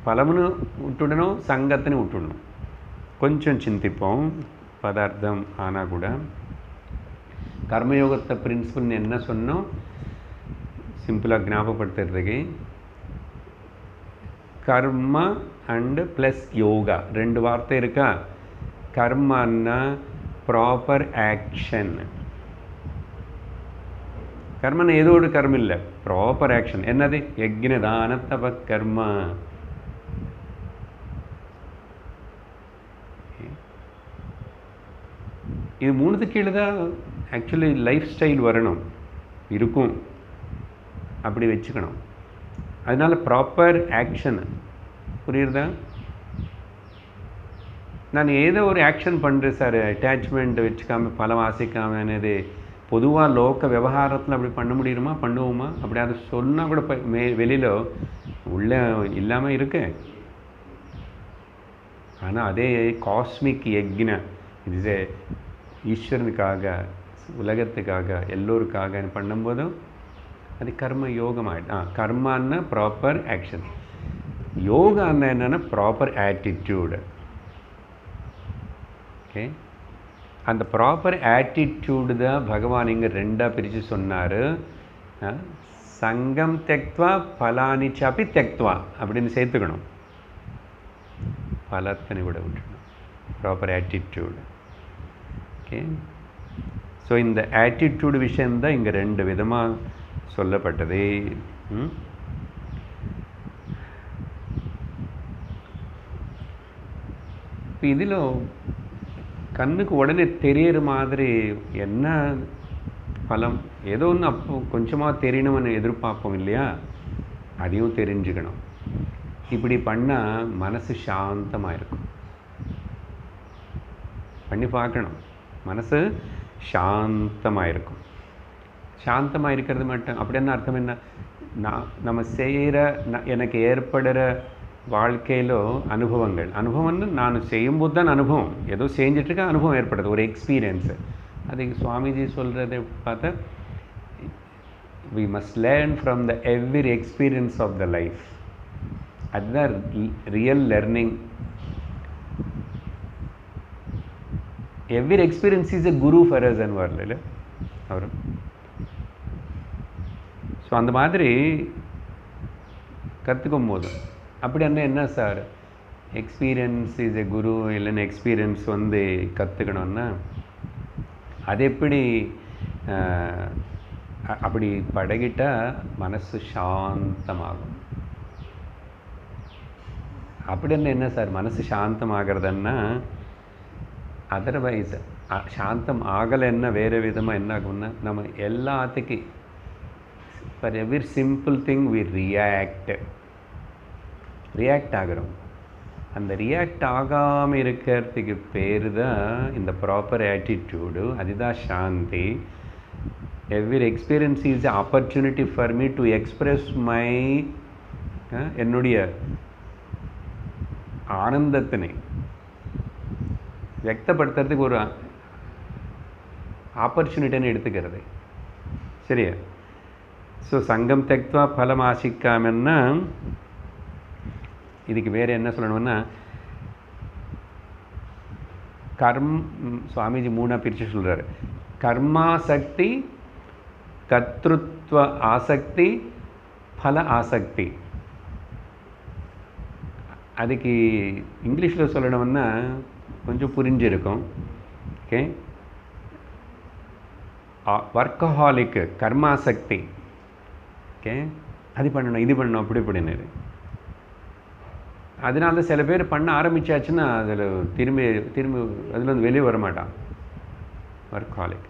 பலமுன்னு விட்டுடணும், சங்கத்தின்னு விட்டுடணும். கொஞ்சம் சிந்திப்போம் பதார்த்தம். ஆனால் கூட கர்மயோகத்தை பிரின்சிபல் என்ன சொன்னோம் சிம்பிளாக ஞாபகப்படுத்துறதுக்கு, கர்மா அண்டு ப்ளஸ் யோகா 2 வார்த்தை இருக்கா. கர்மன்னா ப்ராப்பர் ஆக்ஷன். கர்மன்னு ஏதோ ஒரு கர்மம் இல்லை, ப்ராப்பர் ஆக்ஷன். என்னது? யக்ஞதான தப கர்மா. இது 3க்கு கீழே தான் ஆக்சுவலி லைஃப் ஸ்டைல் வரணும், இருக்கும், அப்படி வச்சுக்கணும். அதனால ப்ராப்பர் ஆக்ஷன். புரியுறதா? நான் ஏதோ ஒரு ஆக்ஷன் பண்ணுறேன் சார், அட்டாச்மெண்ட் வச்சுக்காம பலம் ஆசைக்காமது பொதுவாக லோக்க விவகாரத்தில் அப்படி பண்ண முடியுமா? பண்ணுவோமா? அப்படி அதை சொன்னால் கூட வெளியில் உள்ளே இல்லாமல் இருக்கு. ஆனால் அதே காஸ்மிக் யக்ஞ, இது ஈஸ்வரனுக்காக, உலகத்துக்காக, எல்லோருக்காக பண்ணும்போதும் அது கர்ம யோகம் ஆகிடும். கர்மான்னா ப்ராப்பர் ஆக்ஷன், யோகான்னா என்னென்னா ப்ராப்பர் ஆட்டிடியூடு. ஓகே, அந்த ப்ராப்பர் ஆட்டிடியூடு தான் பகவான் இங்கே 2ஆக பிரித்து சொன்னார். சங்கம் त्यक्त्वा फलानि चापि त्यक्त्वा அப்படின்னு சேர்த்துக்கணும். பலத்தனை விட விட்டுணும். Proper attitude. ஓகே, ஸோ இந்த ஆட்டிடியூடு விஷயந்தான் இங்கே 2 விதமாக சொல்லப்பட்டது. இப்போ இதில் கண்ணுக்கு உடனே தெரியற மாதிரி என்ன பலம், ஏதோ ஒன்று அப்போ கொஞ்சமாக தெரியணும்னு எதிர்பார்ப்போம் இல்லையா? அதையும் தெரிஞ்சுக்கணும். இப்படி பண்ணால் மனசு சாந்தமாக இருக்கும். பண்ணி பார்க்கணும், மனசு சாந்தமாக இருக்கும். சாந்தமாக இருக்கிறது மட்டும் அப்படி என்ன அர்த்தம்? என்ன, நம்ம செய்கிற எனக்கு ஏற்படுற வாழ்க்கையிலோ அனுபவம்னு நான் செய்யும்போது தான் அனுபவம், ஏதோ செஞ்சிட்ருக்க அனுபவம் ஏற்படுது, ஒரு எக்ஸ்பீரியன்ஸு. அதுக்கு சுவாமிஜி சொல்கிறத பார்த்தா, we must learn from the every experience of the life. அதுதான் real learning. Every experience is a guru for us அன்வார்ல அவர் ஸோ அந்த மாதிரி கற்றுக்கும் போது அப்படி என்ன sir experience is a guru இல்லைன்னு எக்ஸ்பீரியன்ஸ் வந்து கற்றுக்கணுன்னா அது எப்படி அப்படி பழகிட்டால் மனசு சாந்தமாகும். அப்படி என்ன சார் மனசு சாந்தமாகிறதுன்னா அதர்வைஸ் சாந்தம் ஆகலைன்னா வேறு விதமாக என்ன ஆகும்னா நம்ம எல்லாத்துக்கும் for every simple thing we react ஆகிறோம். அந்த ரியாக்ட் ஆகாமல் இருக்கிறதுக்கு பேர் தான் இந்த ப்ராப்பர் ஆட்டிடியூடு. அதுதான் சாந்தி. Every experience is opportunity for me to express my என்னுடைய ஆனந்தத்தினை வியக்தப்படுத்துறதுக்கு ஒரு ஆப்பர்ச்சுனிட்டின்னு எடுத்துக்கிறது. சரியா? ஸோ சங்கம் தெக்வா பலம் ஆசிக்காமன்னா இதுக்கு வேறு என்ன சொல்லணும்னா சுவாமிஜி 3 பிரித்து சொல்கிறார். கர்மாசக்தி, கர்த்திருத்வ ஆசக்தி, பல ஆசக்தி. அதுக்கு இங்கிலீஷில் சொல்லணும்னா கொஞ்சம் புரிஞ்சிருக்கும். ஓகே, வர்க்கஹாலிக்கு கர்மாசக்தி. ஓகே, அது பண்ணணும் இது பண்ணணும் அப்படி இப்படின்னு. அதனால சில பேர் பண்ண ஆரம்பித்தாச்சுன்னா அதில் திரும்பி அதில் வந்து வெளியே வரமாட்டான், வர்க்கஹாலிக்.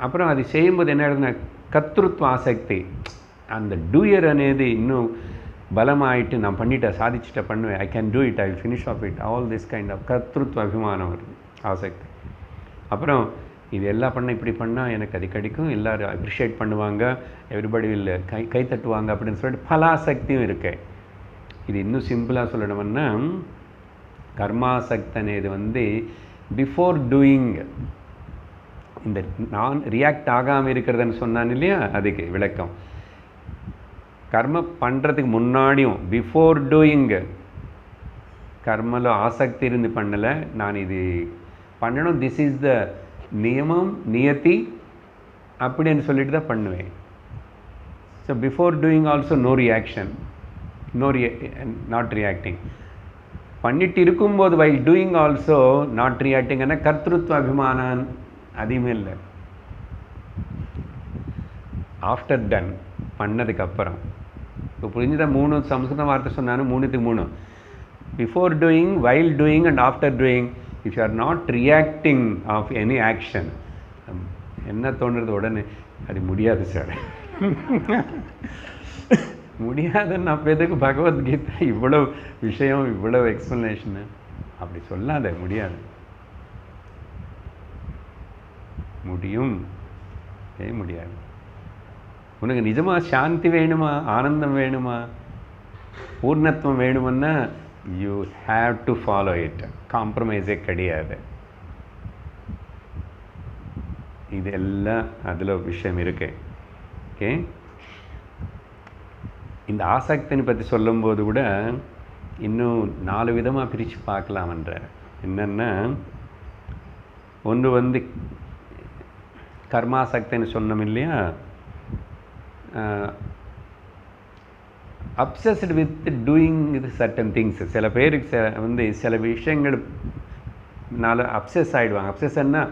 அப்புறம் அது செய்யும்போது என்ன ஆகுதுன்னா கர்த்திருத்வ ஆசக்தி, அந்த டூயர் అనేది இன்னும் பலமாயிட்டு நான் பண்ணிட்டேன், சாதிச்சுட்டேன், பண்ணுவேன், I can do it, I will finish off it, all this kind of கர்த்திருத்வ அபிமானம் வருது, ஆசக்தி. அப்புறம் இது எல்லாம் பண்ண இப்படி பண்ணால் எனக்கு அது கிடைக்கும், எல்லோரும் அப்ரிஷியேட் பண்ணுவாங்க, எவ்ரிபடி வில் கை தட்டுவாங்க அப்படின்னு சொல்லிட்டு பலாசக்தியும் இருக்கு. இது இன்னும் சிம்பிளாக சொல்லணும்னா கர்மாசக்தி అనేది வந்து பிஃபோர் டூயிங், இந்த நான் ரியாக்ட் ஆகாமல் இருக்கிறதுன்னு சொன்னான் இல்லையா, அதுக்கு விளக்கம். கர்ம பண்ணுறதுக்கு முன்னாடியும் பிஃபோர் டூயிங் கர்மలో ஆசக்தி இருந்து பண்ணலை, நான் இது பண்ணணும், திஸ் இஸ் த நியமம் நியதி அப்படின்னு சொல்லிட்டு தான் பண்ணுவேன். So before doing also no reaction, not reacting. பண்ணிட்டு இருக்கும்போது வைல் டூயிங் ஆல்சோ நாட் ரியாக்டிங்னா கர்த்திருத்வ அபிமானம் அதிகமே இல்லை. ஆஃப்டர் டன் பண்ணதுக்கப்புறம் இப்போ புரிஞ்சுதான் 3 சம்ஸ்கிருத வார்த்தை சொன்னாலும் 3க்கு 3 before doing, while doing and after doing. If you are not reacting of any action, என்ன தோணுறது உடனே அது முடியாது சார், முடியாதுன்னு அப்போ எதுக்கு பகவத்கீதை இவ்வளோ விஷயம் இவ்வளோ எக்ஸ்ப்ளனேஷனு அப்படி சொல்லாத, முடியாது. முடியும், முடியாது. உனக்கு நிஜமாக சாந்தி வேணுமா, ஆனந்தம் வேணுமா, பூர்ணத்துவம் வேணுமுன்னா you have to follow it, காம்ப்ரமைஸே கிடையாது. இதெல்லாம் அதில் விஷயம் இருக்கு. ஓகே, இந்த ஆசக்தினை பற்றி சொல்லும்போது கூட இன்னும் 4 விதமாக பிரித்து பார்க்கலாம்ன்ற. என்னென்னா ஒன்று வந்து கர்மாசக்தின்னு சொன்னோம் இல்லையா, அப்சஸ்டு வித் டூயிங் இது சர்டன் திங்ஸ். சில பேருக்கு வந்து சில விஷயங்கள்னால அப்சஸ் ஆகிடுவாங்க. அப்சஸ்ன்னா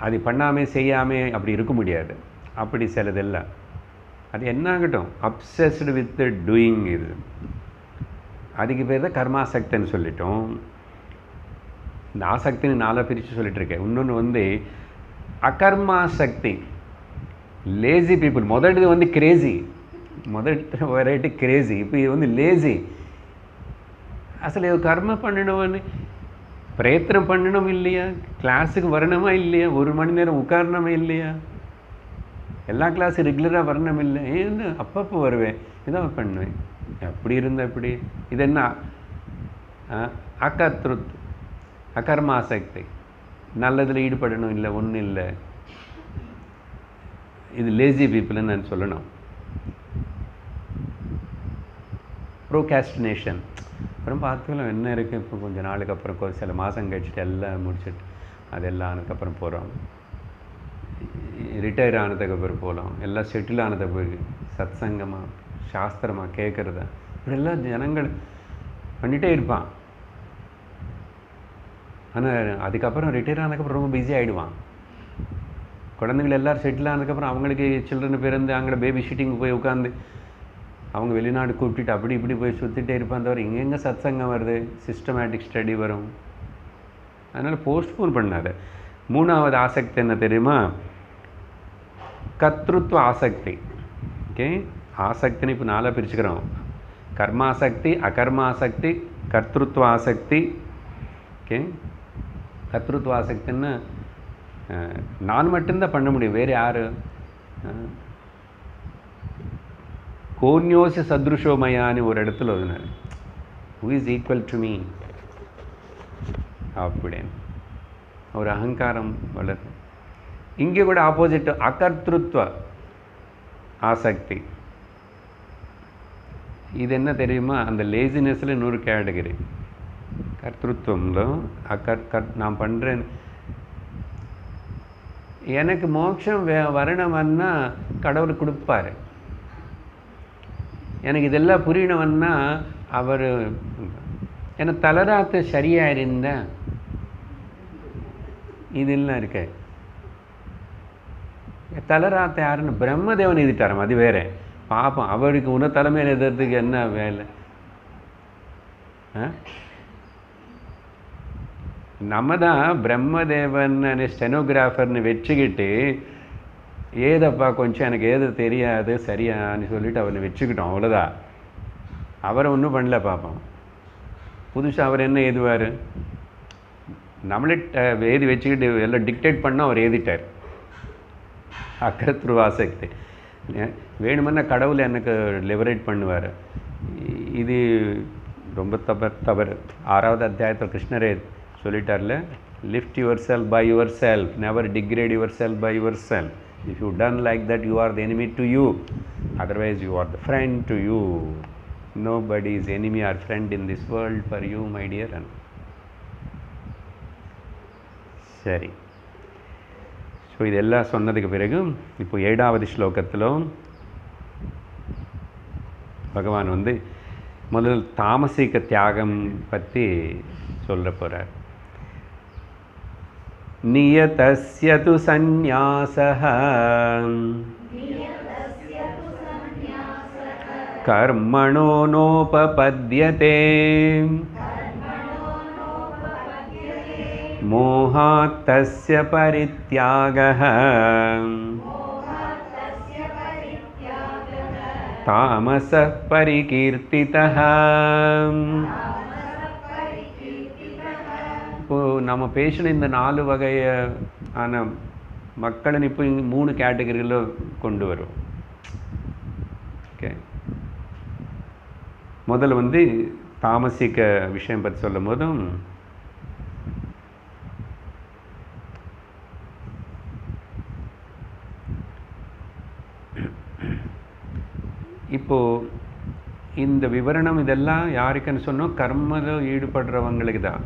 அது பண்ணாமல் செய்யாமல் அப்படி இருக்க முடியாது, அப்படி சிலதெல்லாம் அது என்ன ஆகட்டும், அப்சஸ்டு வித் டூயிங் இது, அதுக்கு பேர் தான் கர்மாசக்தின்னு சொல்லிட்டோம். இந்த ஆசக்தின்னு 4 பிரித்து சொல்லிட்டுருக்கேன். இன்னொன்று வந்து அகர்மாசக்தி, லேசி பீப்புள். முதல்ல வந்து கிரேசி, முதல் வெரைட்டி கிரேசி, இப்போ இது வந்து லேசி. அசல் இது கர்ம பண்ணணும்னு பிரயத்தனம் பண்ணணும் இல்லையா, கிளாஸுக்கு வரணுமா இல்லையா, 1 மணி நேரம் உட்காரணுமா இல்லையா, எல்லா கிளாஸும் ரெகுலராக வரணும் இல்லை, ஏன்னு அப்பப்போ வருவேன், இதான் பண்ணுவேன், அப்படி இருந்தால் எப்படி. இது என்ன அகர்த்திருத் அகர்மாசக்தி, நல்லதில் ஈடுபடணும் இல்லை, ஒன்றும் இல்லை, இது லேசி பீப்புள்னு நான் சொல்லணும். ப்ரோகாஸ்டினேஷன், அப்புறம் பார்த்துக்கலாம் என்ன இருக்குது, இப்போ கொஞ்சம் நாளுக்கு அப்புறம் சில மாதம் கழிச்சுட்டு எல்லாம் முடிச்சுட்டு அதெல்லாம் அதுக்கப்புறம் போகிறோம். ரிட்டையர் ஆனதுக்கப்புறம் போகலாம், எல்லாம் செட்டில் ஆனது பிறகு சத் சங்கமாக சாஸ்திரமாக கேட்குறத இப்படியெல்லாம் ஜனங்கள் பண்ணிகிட்டே இருப்பான். ஆனால் அதுக்கப்புறம் ரிட்டையர் ஆனதுக்கப்புறம் ரொம்ப பிஸி ஆகிடுவான். குழந்தைகள் எல்லோரும் செட்டில் ஆனதுக்கப்புறம் அவங்களுக்கு சில்ட்ரன் பிறந்து அங்கே பேபி ஷீட்டிங் போய் உட்காந்து அவங்க வெளிநாடு கூப்பிட்டுட்டு அப்படி இப்படி போய் சுற்றிட்டே இருப்பான். தவிர இங்கெங்கே சத் சங்கம் வருது, சிஸ்டமேட்டிக் ஸ்டடி வரும். அதனால் போஸ்ட்போன் பண்ணாத. மூணாவது ஆசக்தி என்ன தெரியுமா? கர்த்திருவ ஆசக்தி. ஓகே, ஆசக்தின்னு இப்போ நாளாக பிரிச்சுக்கிறோம். கர்மாசக்தி, அகர்மாசக்தி, கர்த்திருவ ஆசக்தி. ஓகே, கர்த்திருவ ஆசக்தின்னு நான் மட்டும்தான் பண்ண முடியும், வேறு யார்? கோன்யோசி சத்ருஷோமயான்னு ஒரு இடத்துல ஒதுனார், who is equal to me அப்படின்னு ஒரு அகங்காரம் வளருது. இங்கே கூட ஆப்போசிட் அகர்த்திருவ ஆசக்தி. இது என்ன தெரியுமா? அந்த லேசினஸில் இன்னொரு கேட்டகரி. கர்த்திருவம்ல நான் பண்ணுறேன், எனக்கு மோட்சம் வரணும்னா கடவுள் கொடுப்பாரு, எனக்கு இதெல்லாம் புரியணும்னா அவர் எனக்கு தலராத்து சரியாக இருந்தேன் இதெல்லாம் இருக்க. தலராத்தை யாருன்னு பிரம்மதேவன் எழுதிட்டாராம், அது வேற பாப்போம். அவருக்கு உன தலைமையில் எழுதுறதுக்கு என்ன வேலை? நம்ம தான் பிரம்மதேவன் ஸ்டெனோகிராஃபர்னு வச்சுக்கிட்டு ஏதப்பா கொஞ்சம் எனக்கு ஏது தெரியாது சரியான்னு சொல்லிட்டு அவனை வச்சுக்கிட்டோம், அவ்வளோதான். அவரை ஒன்றும் பண்ணல. பார்ப்போம் புதுசாக அவர் என்ன எழுதுவார்? நம்மளே எழுதி வச்சுக்கிட்டு எல்லாம் டிக்டேட் பண்ணால் அவர் எழுதிட்டார். அக்கர்த்திருவ ஆசக்தி. வேணுமென்னா கடவுள் எனக்கு லிபரேட் பண்ணுவார். இது ரொம்ப தவறு. 6வது அத்தியாயத்தில் கிருஷ்ணரே சொல்லிட்டார்ல, lift your self by your self, never degrade your self by your self. If you done like that you are the enemy to you, otherwise you are the friend to you. Nobody is enemy or friend in this world for you, my dear. சரி, so இதெல்லாம் சொன்னதுக்கு பிறகு இப்போ 7வது ஸ்லோகத்தில் பகவான் முதல் தாமசிக தியாகம் பற்றி சொல்ல போகிறார். நியதஸ்ய து சந்நியாசஹ கர்மணோ நோபபத்யதே மோஹாத் தஸ்ய பரித்யாகः தாமசः பரிகீர்த்திதः. இப்போது நம்ம பேசின இந்த 4 வகையான மக்களை இப்போ 3 கேட்டகரியில் கொண்டு வரும். ஓகே, முதல்ல தாமசிக்க விஷயம் பற்றி சொல்லும் போதும் இப்போது இந்த விவரணம் இதெல்லாம் யாருக்குன்னு சொன்னோம்? கர்மத்தில் ஈடுபடுறவங்களுக்கு தான்.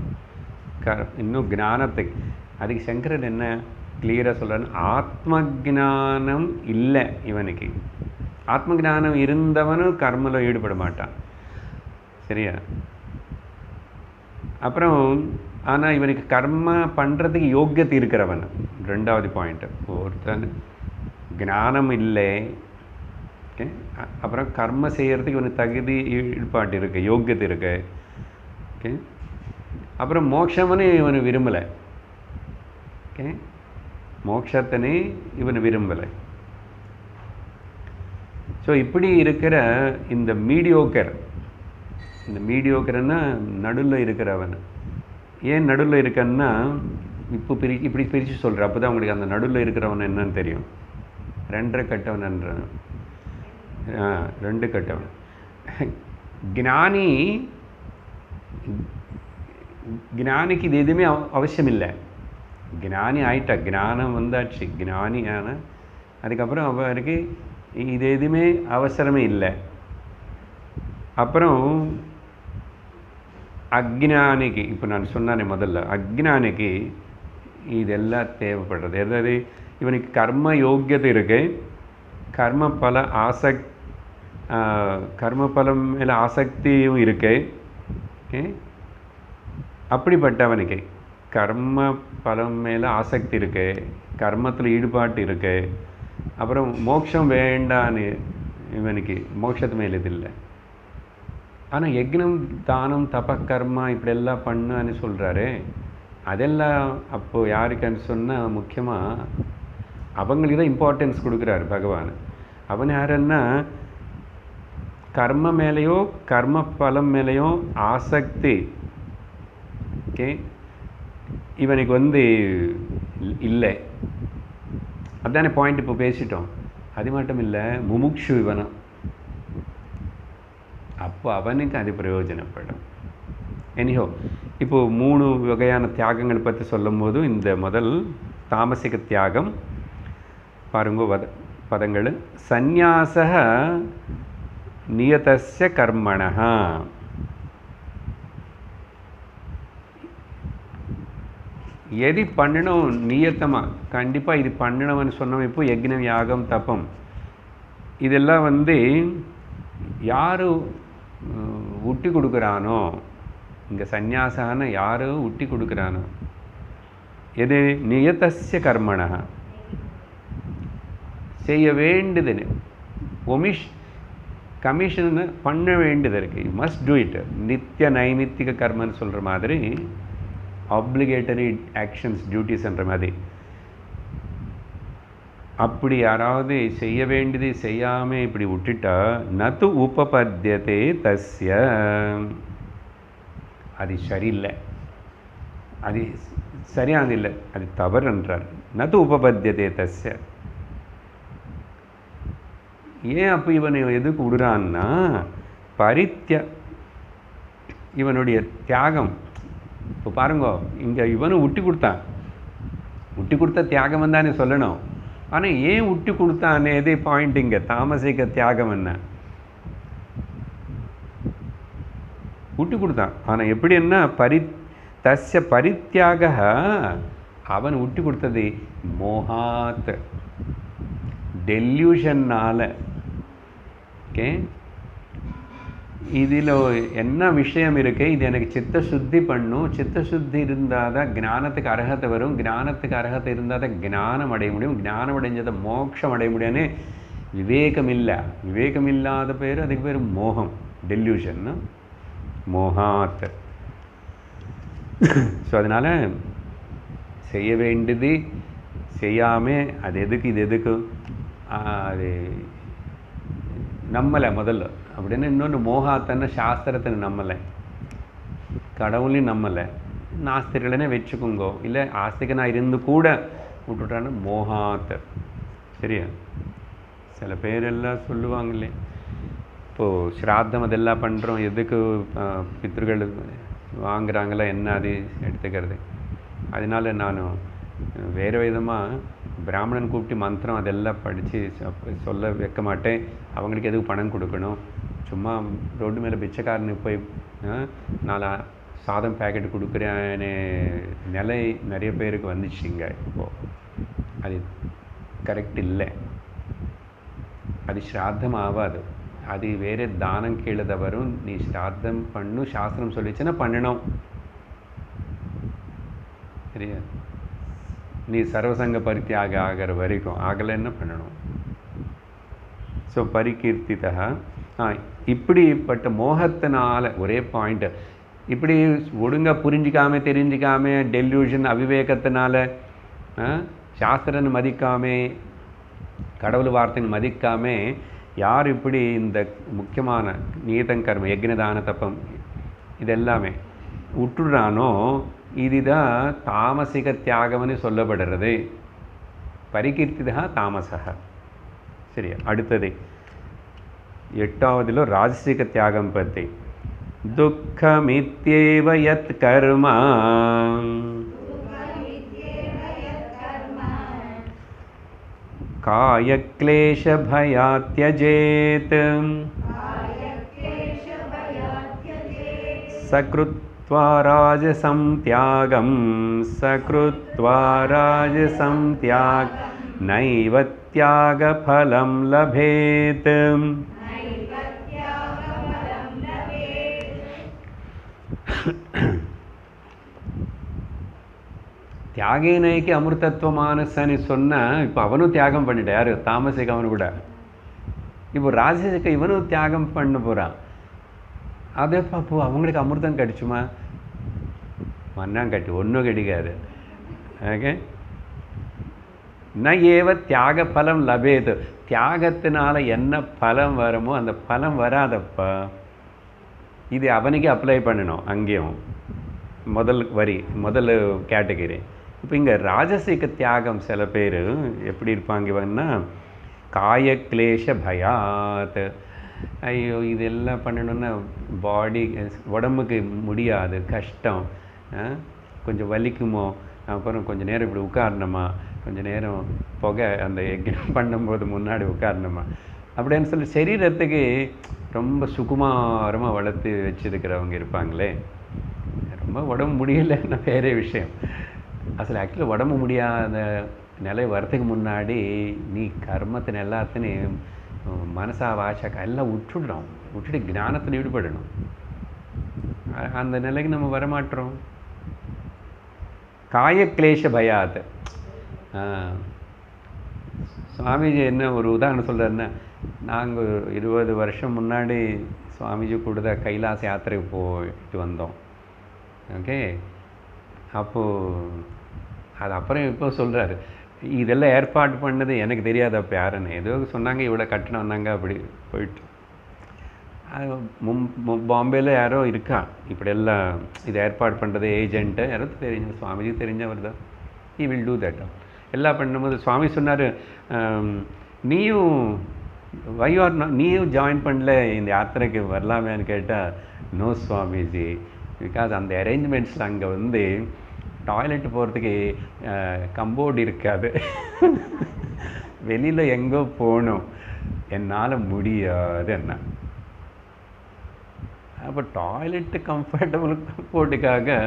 இன்னும் ஞானத்துக்கு அதுக்கு சங்கரன் என்ன கிளியராக சொல்கிறான்னு, ஆத்ம ஜானம் இல்லை இவனுக்கு. ஆத்ம ஜானம் இருந்தவனும் கர்மத்தில் ஈடுபட மாட்டான், சரியா? அப்புறம் ஆனால் இவனுக்கு கர்ம பண்ணுறதுக்கு யோக்கியத்தை இருக்கிறவன். 2வது பாயிண்ட்டு, ஒருத்தன் ஞானம் இல்லை, ஓகே, அப்புறம் கர்ம செய்கிறதுக்கு இவனுக்கு தகுதி ஈடுபாட்டு இருக்குது, யோக்கியத்தை இருக்கு, ஓகே. அப்புறம் மோட்சம்னு இவனு விரும்பலை, ஓகே, மோட்சத்தனே இவனு விரும்பலை. ஸோ இப்படி இருக்கிற இந்த மீடியோக்கர்னா நடுவில் இருக்கிறவன். ஏன் நடுவில் இருக்கன்னா, இப்போ இப்படி பிரித்து சொல்கிற, அப்போ தான் உங்களுக்கு அந்த நடுவில் இருக்கிறவன் என்னன்னு தெரியும். 2 கட்டவன்ன்ற 2 கட்டவன். ஞானிக்கு இது எதுவுமே அவசியம் இல்லை. ஞானி ஆயிட்டா, ஞானம் வந்தாச்சு, ஞானி ஆன அதுக்கப்புறம் அவருக்கு இது எதுவுமே அவசரமே இல்லை. அப்புறம் அக்ஞானிக்கு, இப்போ நான் சொன்னானே முதல்ல, அக்ஞானிக்கு இதெல்லாம் தேவைப்படுறது. எதாவது இவனுக்கு கர்ம யோக்கியதை இருக்கு, கர்ம பலம் மேலே ஆசக்தியும் இருக்கு. அப்படிப்பட்டவனுக்கு கர்ம பலம் மேலே ஆசக்தி இருக்கு, கர்மத்தில் ஈடுபாட்டு இருக்கு, அப்புறம் மோட்சம் வேண்டான்னு இவனுக்கு மோட்சத்து மேலே இது இல்லை. ஆனால் யக்னம் தானம் தப கர்மா இப்படியெல்லாம் பண்ணுன்னு சொல்கிறாரு. அதெல்லாம் அப்போது யாருக்குன்னு சொன்னால் முக்கியமாக அவங்களுக்கு தான் இம்பார்ட்டன்ஸ் கொடுக்குறாரு பகவான். அவன் யாருன்னா கர்ம மேலேயோ கர்ம பலம் மேலேயோ ஆசக்தி இவனுக்கு இல்லை. அதுதானே பாயிண்ட் இப்போ பேசிட்டோம். அது மட்டும் இல்லை, முமுக்ஷு இவனும், அப்போ அவனுக்கு அது பிரயோஜனப்படும். எனிஹோ, இப்போது 3 வகையான தியாகங்கள் பற்றி சொல்லும் போது இந்த முதல் தாமசிக தியாகம் பாருங்க பதங்கள். சந்நியாசः நியதஸ்ய கர்மணः. எது பண்ணணும் நியத்தமாக கண்டிப்பாக இது பண்ணணும்னு சொன்னோம். இப்போ யக்னம் யாகம் தபம் இதெல்லாம் யார் உட்டி கொடுக்குறானோ, இங்கே சந்நியாசான யார் உட்டி கொடுக்குறானோ, எது நியதஸ்ய கர்மணः செய்ய வேண்டியதுன்னு கமிஷன் பண்ண வேண்டியது இருக்குது. You must do it. நித்திய நைமித்திக கர்மன்னு சொல்கிற மாதிரி ஆப்ளிகேட்டரி ஆக்ஷன்ஸ் டியூட்டிஸ்ன்ற மாதிரி. அப்படி யாராவது செய்ய வேண்டியது செய்யாமல் இப்படி விட்டுட்டா நது உபபத்தியதே தஸ்ய, அது சரியில்லை, அது சரியானது இல்லை, அது தவறுன்றார். நது உபபத்தியதே தஸ்ய. ஏன் அப்போ இவனை எதுக்கு விடுறான்னா இவனுடைய தியாகம். இப்போ பாருங்க, இங்கே இவனும் விட்டு கொடுத்த தியாகம் தானே சொல்லணும். ஆனால் ஏன் விட்டு கொடுத்தானே எதே பாயிண்ட் இங்கே தாமசிக்க தியாகம் என்ன விட்டு கொடுத்தான். ஆனால் எப்படி என்ன தஸ்ய பரித்தியாக, அவன் விட்டு கொடுத்தது மோகாத் டெல்யூஷன்னால். இதில் என்ன விஷயம் இருக்கு, இது எனக்கு சித்த சுத்தி பண்ணும், சித்த சுத்தி இருந்தால் தான் ஞானத்துக்கு அர்ஹத்தை வரும், ஞானத்துக்கு அர்ஹத்தை இருந்தால் தான் ஞானம் அடைய முடியும், ஞானம் அடைஞ்சதை மோட்சம் அடைய முடியும்னு விவேகம் இல்லை. விவேகம் இல்லாத பேர் அதுக்கு பேர் மோகம், டெல்யூஷன், மோகாத். ஸோ அதனால் செய்ய வேண்டியது செய்யாமல் அது எதுக்கு இது எதுக்கு அது நம்மலை முதல்ல அப்படின்னு. இன்னொன்று மோகாத்தன்னு சாஸ்திரத்தை நம்மலை, கடவுளையும் நம்மலை, நாஸ்திகளே வச்சுக்கோங்கோ, இல்லை ஆஸ்திகனாக இருந்து கூட விட்டுட்டான்னு மோகாத்த. சரியா? சில பேரெல்லாம் சொல்லுவாங்களே, இப்போது ஸ்ராத்தம் அதெல்லாம் பண்ணுறோம், எதுக்கு பித்ருகள் வாங்குறாங்களா என்ன அது எடுத்துக்கிறது. அதனால நான் வேறு விதமாக பிராமணன் கூப்பிட்டு மந்திரம் அதெல்லாம் படித்து சொல்ல வைக்க மாட்டேன். அவங்களுக்கு எதுக்கு பணம் கொடுக்கணும், சும்மா ரோட்டு மேலே பிச்சைக்காரனுக்கு போய் 4 சாதம் பேக்கெட் கொடுக்குறேன்னு நிலை நிறைய பேருக்கு வந்துச்சுங்க. இப்போது அது கரெக்ட் இல்லை, அது ஸ்ராத்தம் ஆகாது, அது வேறு தானம் கீழே வரும். நீ ஸ்ராத்தம் பண்ணும் சாஸ்திரம் சொல்லிச்சுன்னா பண்ணணும். சரியா? நீ சர்வசங்க பரித்தியாக ஆகிற வரைக்கும் ஆகலைன்னா பண்ணணும். ஸோ பரிகீர்த்திதா. இப்படிப்பட்ட மோகத்தினால ஒரே பாயிண்ட், இப்படி ஒழுங்காக புரிஞ்சிக்காமல் தெரிஞ்சிக்காமல் டெல்யூஷன் அவிவேகத்தினால சாஸ்திரன்னு மதிக்காமல் கடவுள் வார்த்தைன்னு மதிக்காமல் யார் இப்படி இந்த முக்கியமான நீதங்கர்மம் யக்னதான தப்பம் இதெல்லாமே விட்டுறானோ, இதுதான் தாமசிக தியாகம்னு சொல்லப்படுறது. பரிகீர்த்திதா தாமசக. சரியா? அடுத்தது 8வதுல ராஜசிக தியாகம் பற்றி. துக்கமித்யேவ யத் கர்மா காயக்லேஷ பயாத் த்யஜேத் சக்ருத்வா ராஜசம் தியாகம் சக்ருத்வா ராஜசம் தியாக் नैव त्यागफलं लभेत्। தியாகேனைக்கு அமிர்தத்துவ மானசன்னு சொன்னால் இப்போ அவனும் தியாகம் பண்ணிட்டான். யார்? தாமசிக அவனு கூட. இப்போ ராஜசிக இவனும் தியாகம் பண்ண போகிறான். அதே பாப்போ அவங்களுக்கு அமிர்தம் கிடைச்சுமா? மண்ணாங்கட்டி ஒன்றும் கிடைக்காது. ஓகே, ந ஏவ தியாக பலம் லபேது. தியாகத்தினால என்ன பலம் வருமோ அந்த பலம் வராதப்பா. இது அவனுக்கு அப்ளை பண்ணணும். அங்கேயும் முதல் வரி, முதல் கேட்டகரி. இப்போ இங்கே ராஜசிக தியாகம் சில பேர் எப்படி இருப்பாங்க இவன்னா, காய கிளேஷ பயாத். ஐயோ இதெல்லாம் பண்ணணுன்னா பாடி உடம்புக்கு முடியாது, கஷ்டம், கொஞ்சம் வலிக்குமோ, அப்புறம் கொஞ்சம் நேரம் இப்படி உட்காரணுமா, கொஞ்சம் நேரம் புகை அந்த யஜ்ஞம் பண்ணும்போது முன்னாடி உட்காரணுமா அப்படின்னு சொல்லி சரீரத்துக்கு ரொம்ப சுகுமாரமாக வளர்த்து வச்சுருக்கிறவங்க இருப்பாங்களே. ரொம்ப உடம்பு முடியலைன்னா வேறே விஷயம். அசல் ஆக்சுவலாக உடம்பு முடியாத நிலை வரத்துக்கு முன்னாடி நீ கர்மத்தின் எல்லாத்தையும் மனசா வாசாக்கா எல்லாம் விட்டுட்டு ஞானத்தில் ஈடுபடணும். அந்த நிலைக்கு நம்ம வரமாட்டோம். காயக்லேஷ பயாத். சுவாமிஜி என்ன ஒரு உதாரணம் சொல்கிறாருன்னா, நாங்கள் 20 வருஷம் முன்னாடி சுவாமிஜி கூட தான் கைலாச யாத்திரைக்கு போயிட்டு வந்தோம். ஓகே, அப்போது அது அப்புறம் இப்போ சொல்கிறாரு, இதெல்லாம் ஏற்பாடு பண்ணது எனக்கு தெரியாது அப்போ யாருன்னு. ஏதோ சொன்னாங்க இவ்வளோ கட்டணம் வந்தாங்க அப்படி போயிட்டு. பாம்பேயில் யாரோ இருக்கா இப்படி எல்லாம் இது ஏற்பாடு பண்ணுறது ஏஜென்ட்டு யாரோ தெரிஞ்ச சுவாமிஜி தெரிஞ்சவர் தான். He will do that. எல்லாம் பண்ணும்போது சுவாமி சொன்னார், நீயும் நீயும் ஜாயின் பண்ணல இந்த யாத்திரைக்கு வரலாமேன்னு கேட்டால், நோ சுவாமிஜி, பிகாஸ் அந்த அரேஞ்ச்மெண்ட்ஸில் அங்கே வந்து டாய்லெட் போகிறதுக்கு கம்போர்டு இருக்காது, வெளியில் எங்கோ போகணும், என்னால் முடியாது என்ன. அப்போ டாய்லெட்டு கம்ஃபர்டபுள் கம்போர்ட்டுக்காக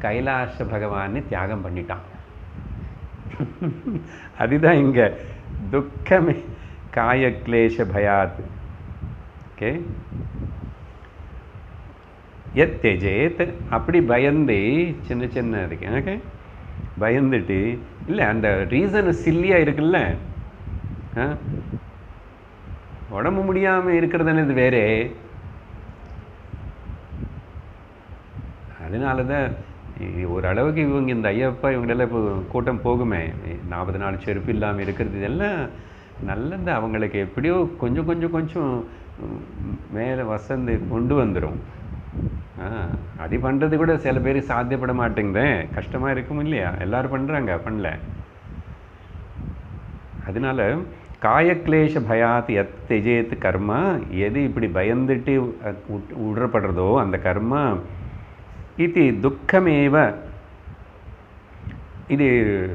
கைலாச பகவானை தியாகம் பண்ணிட்டான். அதுதான் இங்கே துக்கமே காயக்லேஷ பயாத். ஓகே, எத்தேஜேத். அப்படி பயந்து சின்ன இருக்கு. ஓகே, பயந்துட்டு இல்லை அந்த ரீசன் சில்லியாக இருக்குல்ல, உடம்பு முடியாமல் இருக்கிறதுன்னு இது வேறே. அதனால தான் ஓரளவுக்கு இவங்க இந்த ஐயப்பா இவங்களெல்லாம் இப்போ கூட்டம் போகுமே, 40 நாள் செருப்பு இல்லாமல் இருக்கிறது, இதெல்லாம் நல்லது. அவங்களுக்கு எப்படியோ கொஞ்சம் மேலே வசந்து கொண்டு வந்துடும். அது பண்ணுறது கூட சில பேர் சாத்தியப்பட மாட்டேங்குதேன், கஷ்டமாக இருக்கும் இல்லையா? எல்லோரும் பண்ணுறாங்க, பண்ணல. அதனால் காயக்லேஷ பயாத் எத் தெஜேத் கர்மா. எது இப்படி பயந்துட்டு விடுறப்படுறதோ அந்த கர்மா, இது துக்கமேவ. இது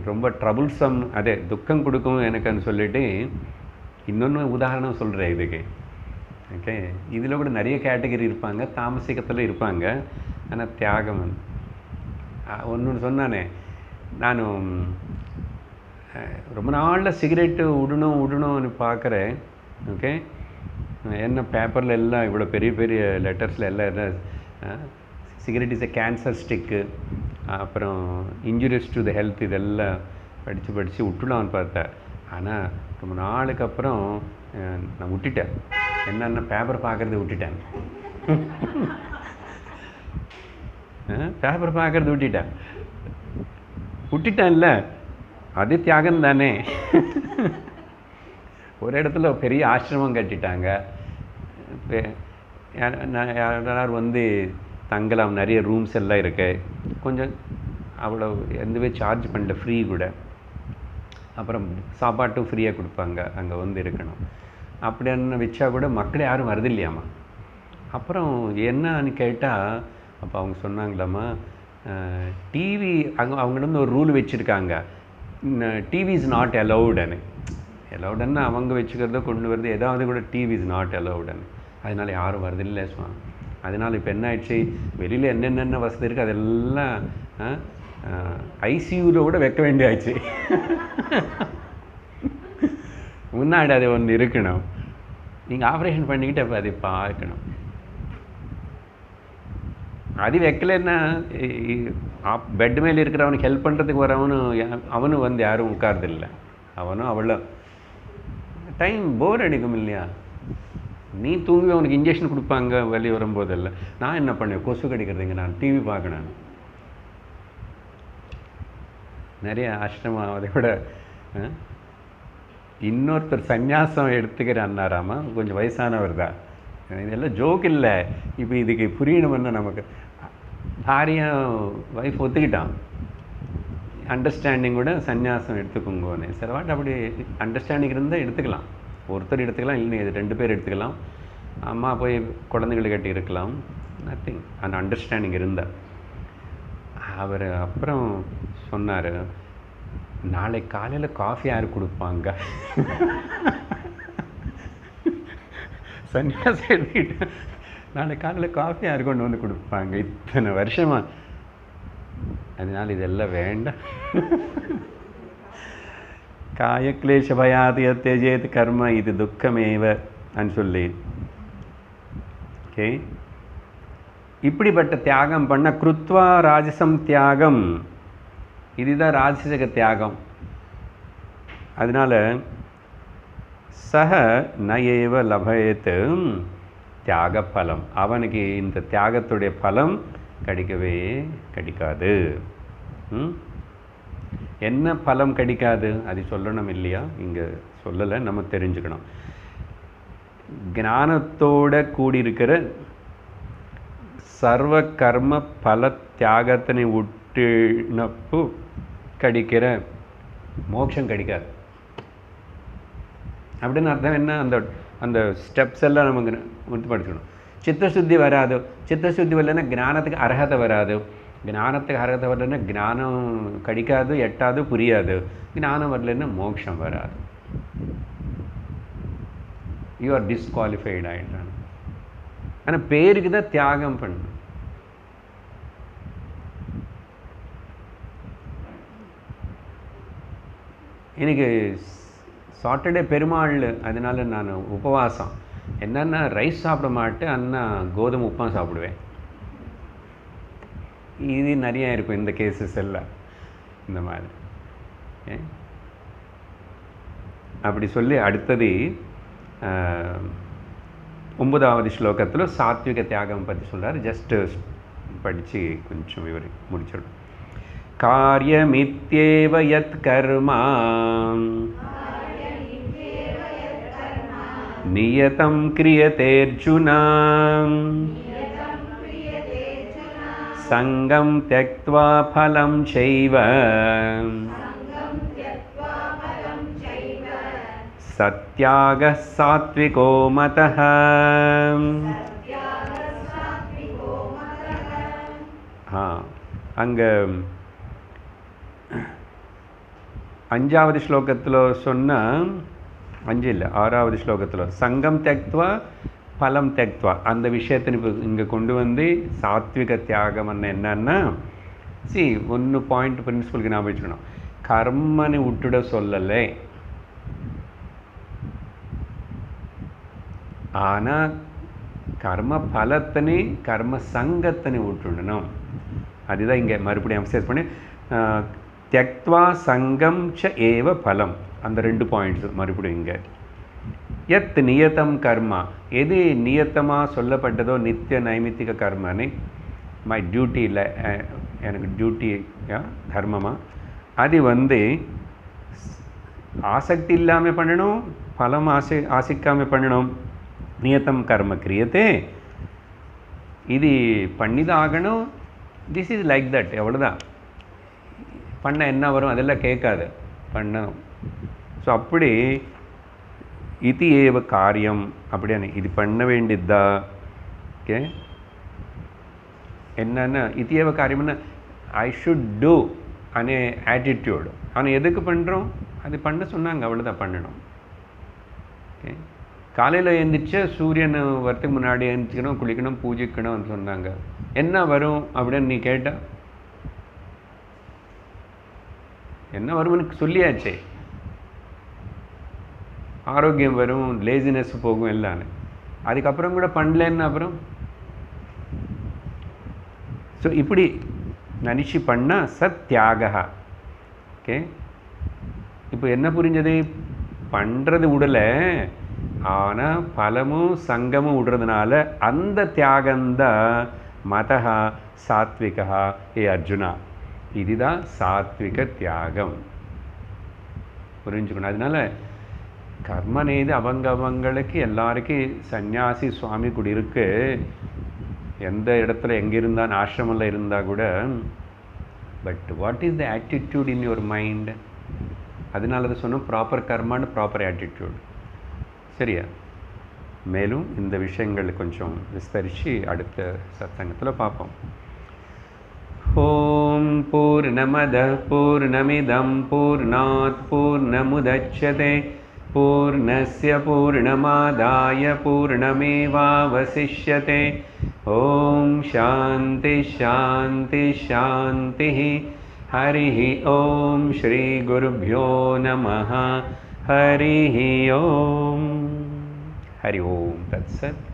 ரொம்ப ட்ரபுள்சம், அதே துக்கம் கொடுக்கும் எனக்குன்னு சொல்லிட்டு இன்னொன்று உதாரணம் சொல்கிறேன் இதுக்கு. ஓகே, இதில் கூட நிறைய கேட்டகரி இருப்பாங்க, தாமசிகத்தில் இருப்பாங்க. ஆனால் தியாகம் ஒன்று சொன்னானே, நான் ரொம்ப நாளில் சிகரெட்டு விடணும்னு பார்க்குறேன். ஓகே, என்ன பேப்பரில் எல்லாம் இவ்வளோ பெரிய லெட்டர்ஸில் எல்லாம் cigarette is a cancer stick, அப்புறம் இன்ஜுரியஸ் டு த ஹெல்த், இதெல்லாம் படித்து விட்டுலான்னு பார்த்தேன். ஆனால் ரொம்ப நாளுக்கு அப்புறம் நான் விட்டுட்டேன். என்னென்ன பேப்பர் பார்க்குறது விட்டுட்டேன். பேப்பர் பார்க்குறது விட்டுட்டேன்ல, அது தியாகம் தானே. ஒரு இடத்துல பெரிய ஆசிரமம் கட்டிட்டாங்க, யாரார் வந்து தங்கலாம், நிறைய ரூம்ஸ் எல்லாம் இருக்கு, கொஞ்சம் அவ்வளோ எந்தவே சார்ஜ் பண்ணல, ஃப்ரீ கூட. அப்புறம் சாப்பாட்டும் ஃப்ரீயாக கொடுப்பாங்க, அங்கே வந்து இருக்கணும். அப்படின்னு வச்சா கூட மக்கள் யாரும் வருது இல்லையாம்மா. அப்புறம் என்னன்னு கேட்டால், அப்போ அவங்க சொன்னாங்களாம்மா, டிவி அவங்க ஒரு ரூல் வச்சுருக்காங்க, டிவி இஸ் நாட் அலௌடுன்னு. அலௌடுன்னு அவங்க வச்சுக்கிறத கொண்டு வருது, ஏதாவது கூட டிவி இஸ் நாட் அலௌடுன்னு. அதனால யாரும் வருது இல்லை சுவாமி. அதனால் இப்போ என்ன ஆயிடுச்சு, வெளியில் என்னென்ன வசதி இருக்குது அதெல்லாம் ஐசியூவில் கூட வைக்க வேண்டியாச்சு. முன்னாடி அது ஒன்று இருக்கணும். நீங்கள் ஆப்ரேஷன் பண்ணிக்கிட்டு அப்போ அதை பார்க்கணும். அது வைக்கலன்னா பெட் மேலே இருக்கிறவனுக்கு ஹெல்ப் பண்ணுறதுக்கு அவனும் வந்து யாரும் உட்கார்தில்லை. அவனும் அவ்வளோ டைம் போர் அடிக்கும் இல்லையா? நீ தூங்கி அவனுக்கு இன்ஜெக்ஷன் கொடுப்பாங்க வெளியே வரும்போதில்லை. நான் என்ன பண்ணேன், கொசு கடிக்கிறதுங்க, நான் டிவி பார்க்கணும். நிறைய ஆசிரமம் அதை விட இன்னொருத்தர் சந்நியாசம் எடுத்துக்கிறான்னாராமா, கொஞ்சம் வயசானவர் தான். இதெல்லாம் ஜோக் இல்லை. இப்போ இதுக்கு புரியணும்னா நமக்கு பாரியும் ஒய்ஃப் ஒத்துக்கிட்டான், அண்டர்ஸ்டாண்டிங் கூட சந்நியாசம் எடுத்துக்கோங்கன்னு. சில வாட்டி அப்படி அண்டர்ஸ்டாண்டிங் இருந்தால் எடுத்துக்கலாம். ஒருத்தர் எடுத்துக்கலாம், இல்லை இது 2 பேர் எடுத்துக்கலாம். அம்மா போய் குழந்தைகளை கட்டி இருக்கலாம். நத்திங். அந்த அண்டர்ஸ்டாண்டிங் இருந்தால். அவர் அப்புறம் சொன்னார், நாளை காலையில் காஃபி யார் கொடுப்பாங்க? சன்னியாசம் எடுத்துக்கிட்டு நாளை காலையில் காஃபி யார் கொண்டு வந்து கொடுப்பாங்க? இத்தனை வருஷமா. அதனால் இதெல்லாம் வேண்டாம். காயக்லேஷ பயாதிய தேஜேத் கர்ம இது துக்கமேவ అని சொல்லி. ஓகே, இப்படிப்பட்ட தியாகம் பண்ண கிருத்வா ராஜசம் தியாகம், இதுதான் ராஜசக தியாகம். அதனால சஹ நயேவ லபயத் தியாக பலம், அவனுக்கு இந்த தியாகத்துடைய பலம் கிடைக்கவே கிடைக்காது. என்ன பலம் கிடைக்காது அது சொல்லணும் இல்லையா? இங்கே சொல்லலை, நம்ம தெரிஞ்சுக்கணும். ஞானத்தோட கூடியிருக்கிற சர்வ கர்ம பல தியாகத்தினை விட்டுனப்பு கிடைக்கிற மோட்சம் கிடைக்காது. அப்படின்னு அர்த்தம் என்ன? அந்த அந்த ஸ்டெப்ஸ் எல்லாம் நமக்கு உறுதிப்படுத்தணும். சித்தசுத்தி வராது. சித்தசுத்தி வரலன்னா ஞானத்துக்கு அர்ஹதை வராது. ஞானத்துக்கு அர்ஹதை வரலன்னா ஞானம் கிடைக்காது, எட்டாது, புரியாது. ஞானம் வரலன்னா மோட்சம் வராது. யூ ஆர் டிஸ்குவாலிஃபைடு ஆகிட்டான். ஆனால் பேருக்கு தான் தியாகம் பண்ணணும். எனக்கு சாட்டர்டே பெருமாள், அதனால நான் உபவாசம். என்னென்னா ரைஸ் சாப்பிட மாட்டேன், அண்ணா கோதுமை உப்புமா சாப்பிடுவேன். இது நிறையா இருக்கும் இந்த கேசஸ் எல்லாம். இந்த மாதிரி அப்படி சொல்லி அடுத்தது 9வது ஸ்லோகத்தில் சாத்விக தியாகம் பற்றி சொல்கிறார். ஜஸ்ட்டு படித்து கொஞ்சம் இவர் முடிச்சிடணும். காரியமித்யேவ யத் கர்மா நியதம் கிரியதேர்ஜுனா சங்கம் த்யக்த்வா பலம் சைவ சத்யாக சாத்விகோ மதஹ. அங்கே 5வது ஸ்லோகத்தில் சொன்ன 5 இல்லை 6வது ஸ்லோகத்தில் சங்கம் த்யக்த்வா பலம் த்யக்த்வா அந்த விஷயத்தின் இப்போ இங்கே கொண்டு வந்து சாத்விக தியாகம் என்னன்னா, ஒன்று பாயிண்ட் பிரின்சிபலுக்கு நான் வச்சுக்கணும். கர்மனை விட்டுட சொல்லலை, ஆனால் கர்ம பலத்தினை கர்ம சங்கத்தினை விட்டுடணும். அதுதான் இங்கே மறுபடியும் எம்ஃசைஸ் பண்ணி தியக்த்வா சங்கம் ச ஏவ பலம். அந்த 2 பாயிண்ட்ஸ் மறுபடியும் இங்கே. எத் நியதம் கர்மா, எது நியத்தமாக சொல்லப்பட்டதோ நித்திய நைமித்திக கர்மனை, மை டியூட்டி இல்லை எனக்கு டியூட்டி தர்மமாக, அது வந்து ஆசக்தி இல்லாமல் பண்ணணும், பலம் ஆசிக்காமல் பண்ணணும். நியத்தம் கர்ம கிரியத்தே, இது பண்ணிதான் ஆகணும். திஸ் இஸ் லைக் தட், எவ்வளோதான். பண்ண என்ன வரும் அதெல்லாம் கேட்காது, பண்ணணும். ஸோ அப்படி இது ஏவ காரியம் அப்படின்னு இது பண்ண வேண்டியதா. ஓகே, என்னன்னா இது ஏவ காரியம்னா I should do Ane attitude. ஆனால் எதுக்கு பண்ணுறோம்? அது பண்ண சொன்னாங்க, அவ்வளோதான் பண்ணணும். ஓகே, காலையில் எழுந்திரிச்சு சூரியன் வரத்துக்கு முன்னாடி எழுந்திரிக்கணும், குளிக்கணும், பூஜிக்கணும்னு சொன்னாங்க. என்ன வரும் அப்படின்னு நீ கேட்டால் என்ன வரும்னு சொல்லியாச்சே. ஆரோக்கியம் வரும், லேசினஸ் போகும் எல்லான்னு. அதுக்கப்புறம் கூட பண்ணலன்னு அப்புறம் ஸோ இப்படி நினச்சி பண்ணால் சத்யாகா. ஓகே, இப்போ என்ன புரிஞ்சது? பண்ணுறது விடலை, ஆனால் பலமும் சங்கமும் விடுறதுனால அந்த தியாகந்தான் மதா சாத்விகா. ஏ அர்ஜுனா, இதுதான் சாத்விக தியாகம். புரிஞ்சுக்கணும். அதனால கர்மனேது அவங்களுக்கு எல்லாருக்கும் சந்நியாசி சுவாமி கூட இருக்கு. எந்த இடத்துல எங்கே இருந்தால் ஆசிரமில் இருந்தால் கூட, but what is the attitude in your mind? அதனால தான் சொன்னோம் ப்ராப்பர் கர்மான்னு ப்ராப்பர் ஆட்டிடியூட். சரியா? மேலும் இந்த விஷயங்கள் கொஞ்சம் விஸ்தரித்து அடுத்த சத்சங்கத்தில் பார்ப்போம். ஓம் பூர்ணமத பூர்ணமிதம் பூர்ணாத் பூர்ணமுதச்யதே பூர்ணஸ்ய பூர்ணமாதாய பூர்ணமேவாவசிஷ்யதே. ஓம் சாந்தி சாந்தி சாந்தி. हरिः ओम श्री गुरुभ्यो नमः. हरिः ओम. हरि ओम तत्सत्.